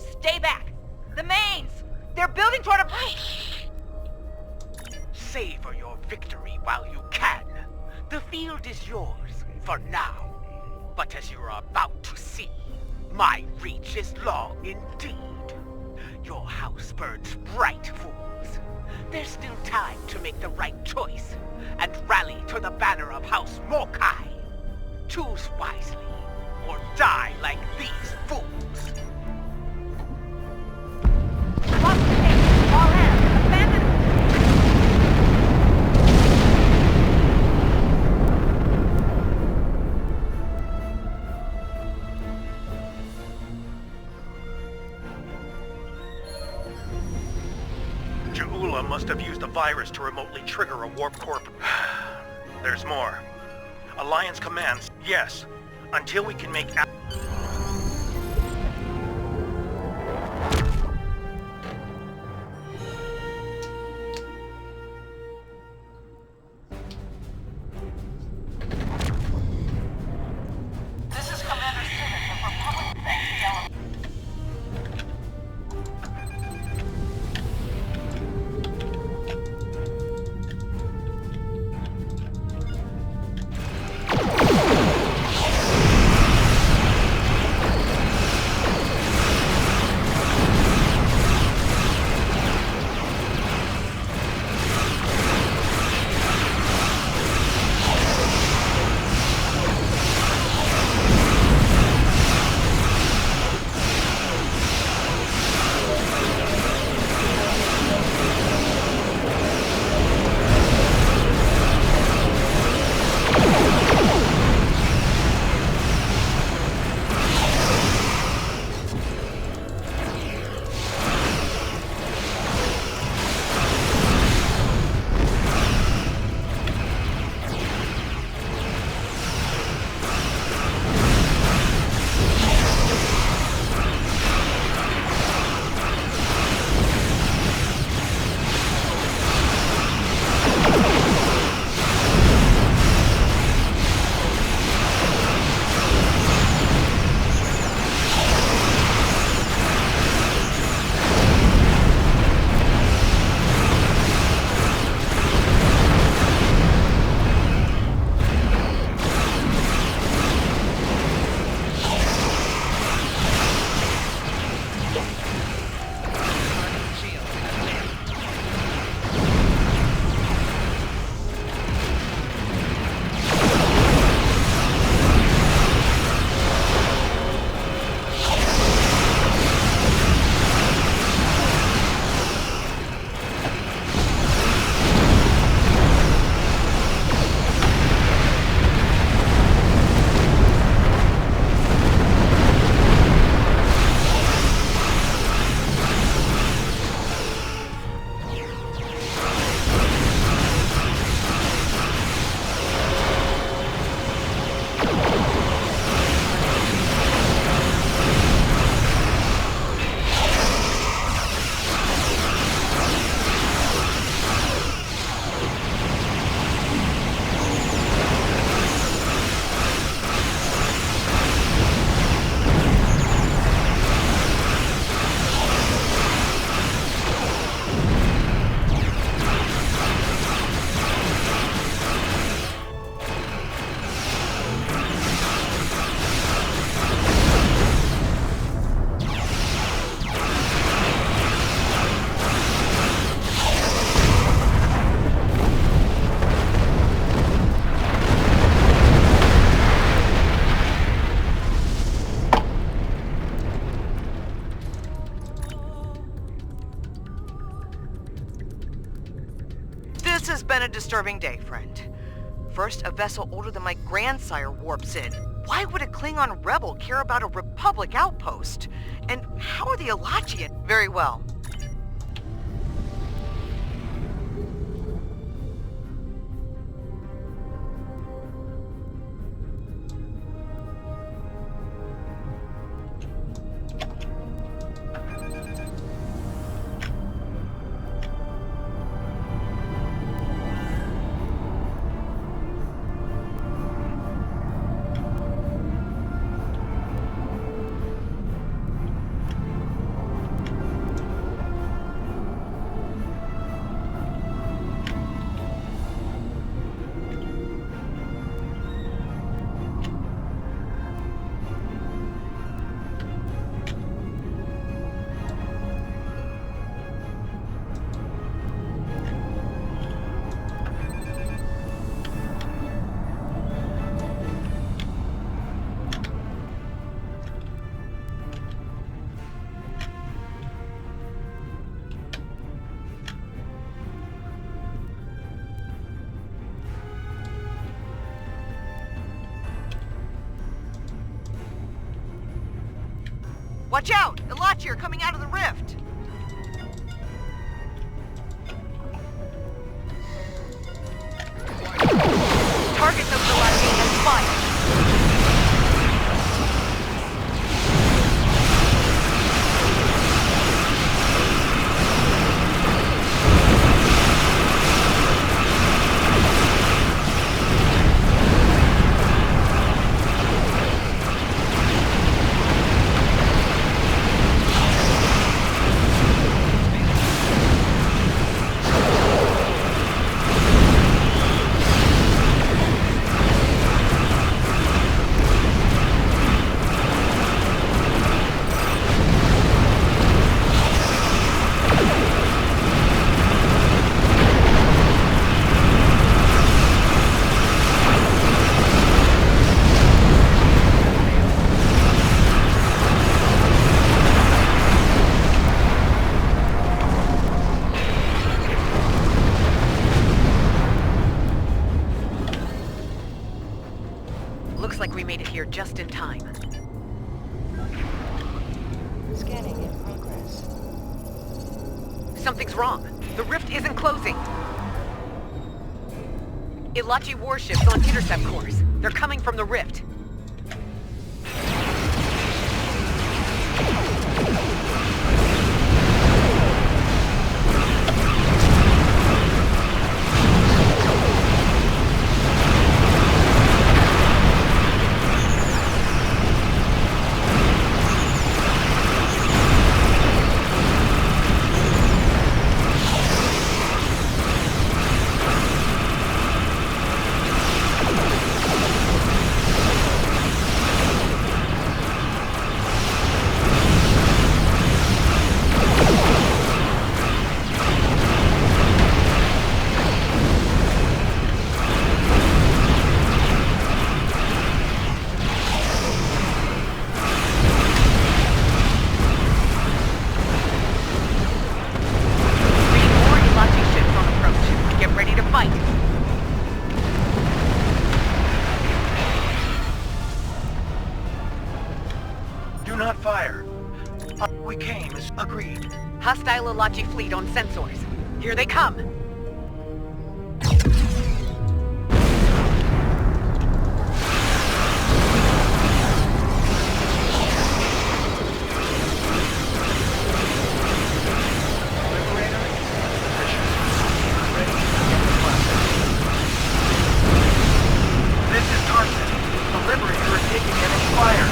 M: Stay back! The mains! They're building toward a breach!
L: Savor your victory while you can. The field is yours, for now. But as you're about to see, my reach is long indeed. Your house burns bright, fools. There's still time to make the right choice, and rally to the banner of House Mokai. Choose wisely, or die like these fools.
M: Lost the gate! All hands! Abandon!
R: Ja'ula must have used a virus to remotely trigger a warp core. There's more. Alliance commands, yes, until we can make...
M: This is Commander Simmons of Republic Safety Element.
S: This has been a disturbing day, friend. First, a vessel older than my grandsire warps in. Why would a Klingon rebel care about a Republic outpost? And how are the Alachian? Very well. Watch out! Elachi are coming out of the rift! Target those Elachi and fire! Looks like we made it here just in time. Scanning in progress. Something's wrong. The rift isn't closing. Elachi warships on intercept course. They're coming from the rift.
R: Do not fire. We came as agreed.
S: Hostile Elachi fleet on sensors. Here they come.
R: This is Tarzan. The Liberator is taking enemy fire.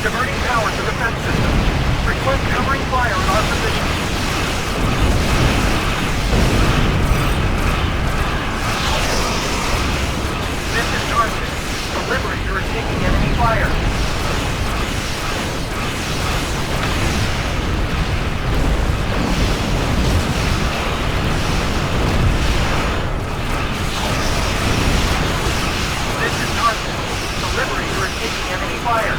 R: Diverting power to defense system. Request covering fire on our position. This is Tarzan. The Liberator is taking enemy fire. This is Tarzan. The Liberator is taking enemy fire.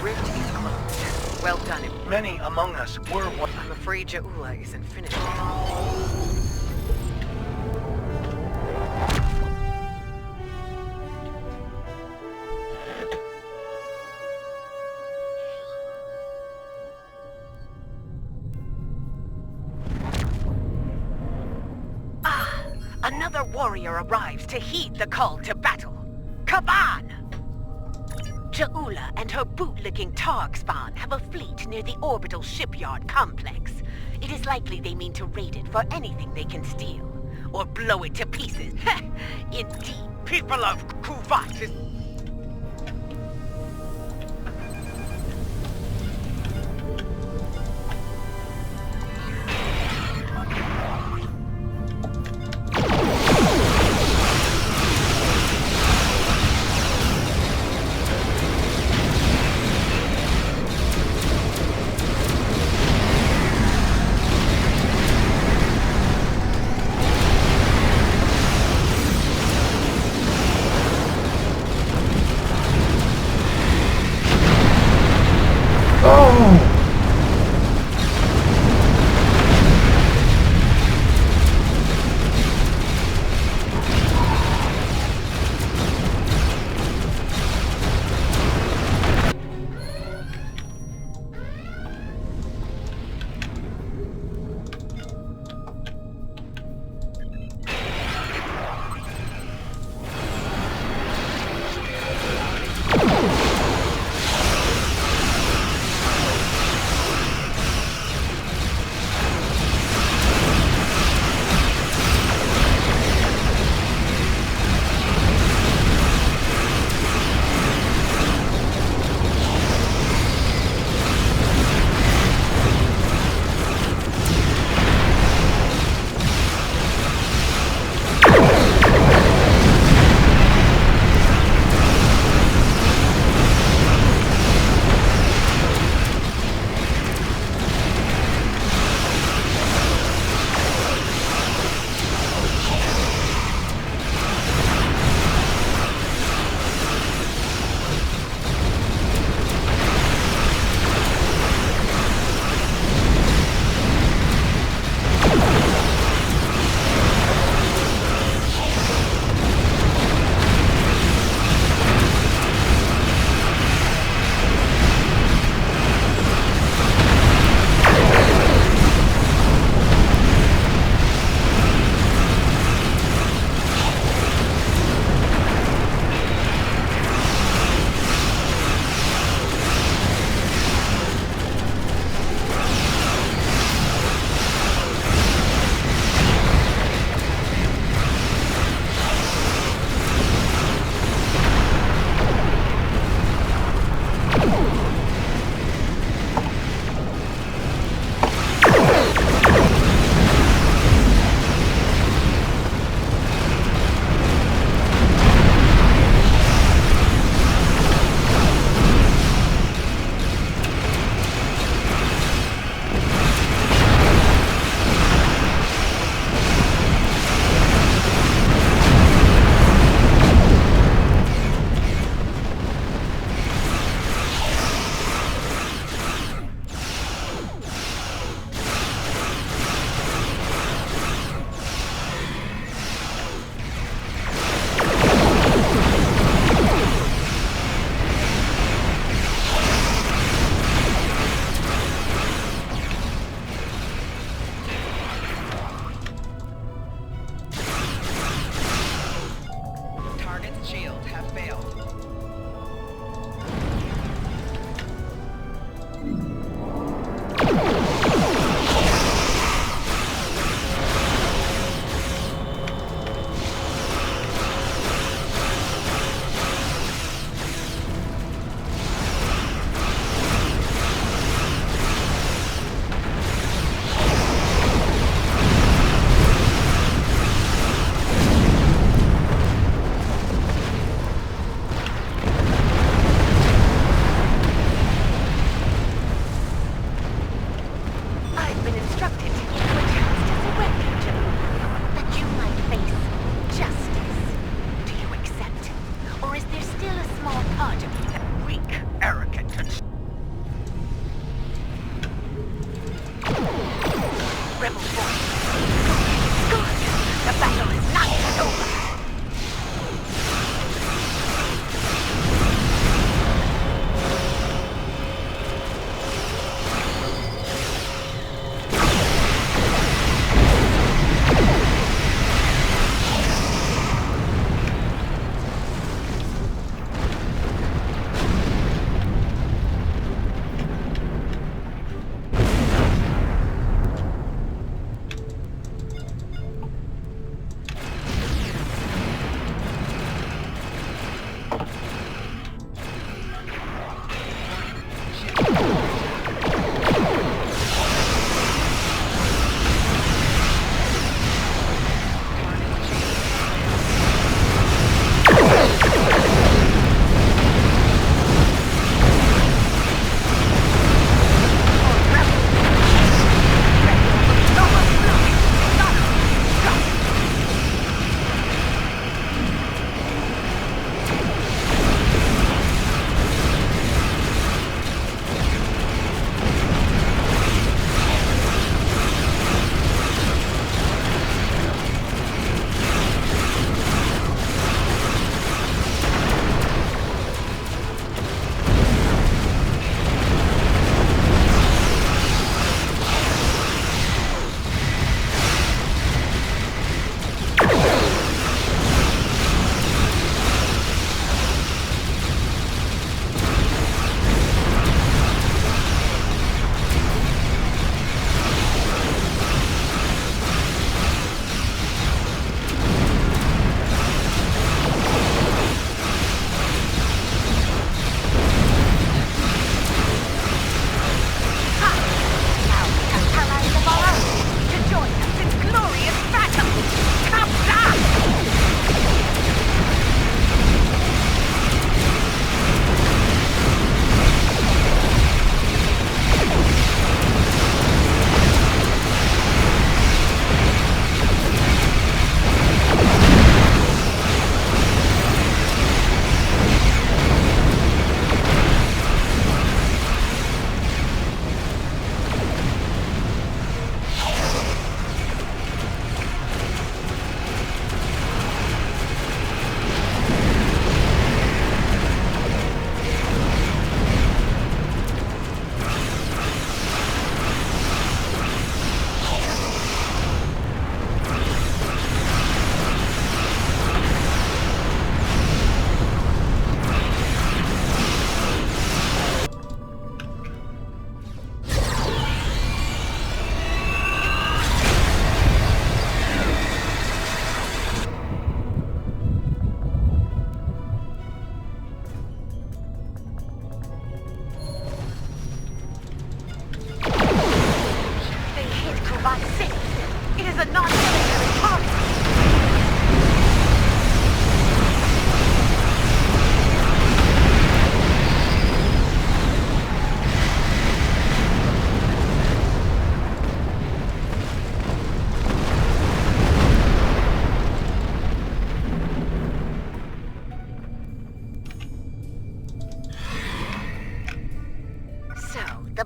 S: rift is closed. Well done.
R: Many among us were one.
S: I'm afraid Ja'ula isn't finished.
T: Another warrior arrives to heed the call to battle. Kaban! Ja'ula and her bootlicking Targ spawn have a fleet near the orbital shipyard complex. It is likely they mean to raid it for anything they can steal. Or blow it to pieces. Indeed, people of Kuvat is...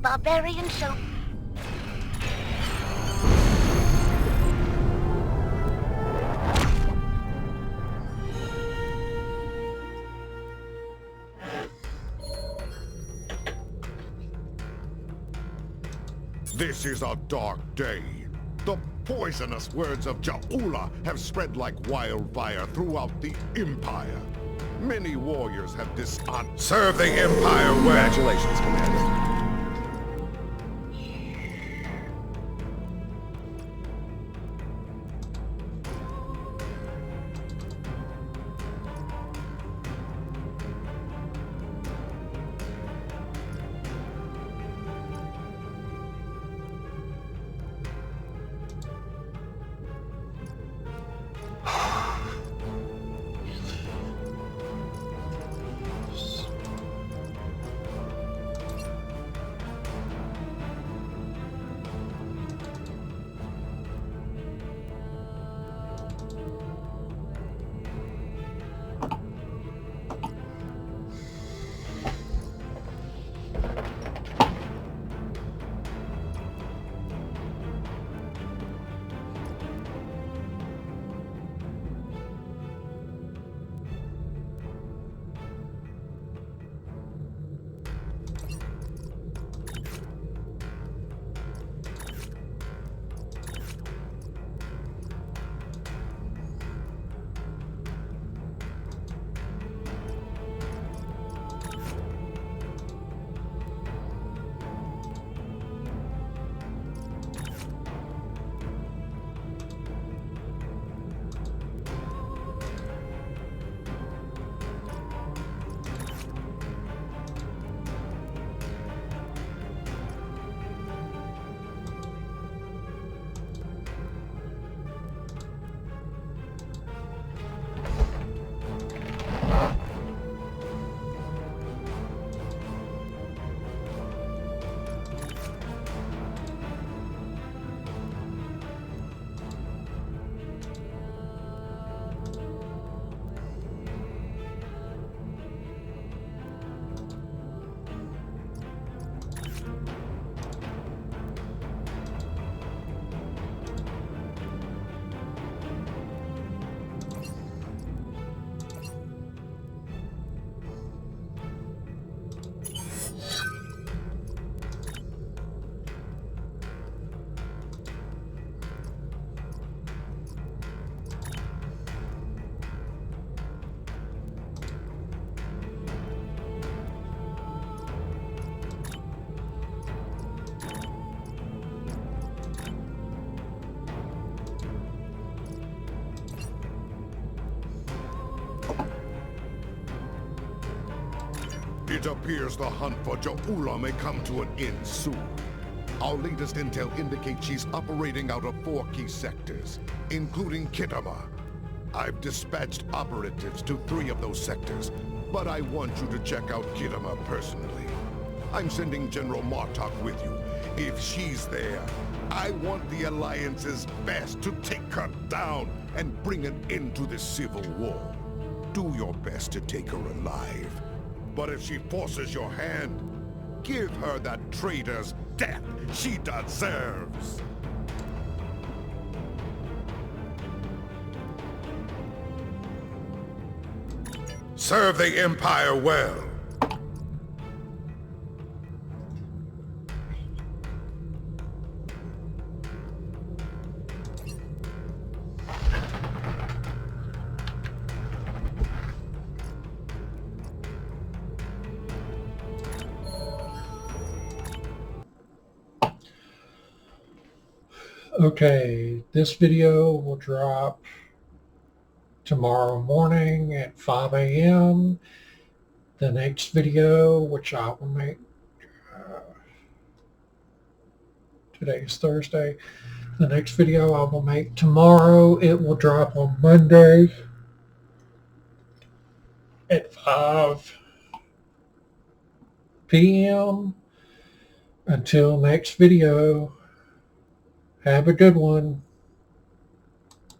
T: barbarian show.
D: This is a dark day. The poisonous words of Ja'ula have spread like wildfire throughout the Empire. Many warriors have dishonored. Serve the Empire well.
I: Congratulations, Commander.
D: It appears the hunt for Ja'ula may come to an end soon. Our latest intel indicates she's operating out of 4 key sectors, including Kitama. I've dispatched operatives to 3 of those sectors, but I want you to check out Kitama personally. I'm sending General Martok with you. If she's there, I want the Alliance's best to take her down and bring an end to this civil war. Do your best to take her alive. But if she forces your hand, give her that traitor's death she deserves. Serve the Empire well.
A: Okay, this video will drop tomorrow morning at 5 a.m. The next video, which I will make, today is Thursday. The next video I will make tomorrow, it will drop on Monday at 5 p.m. Until next video, have a good one.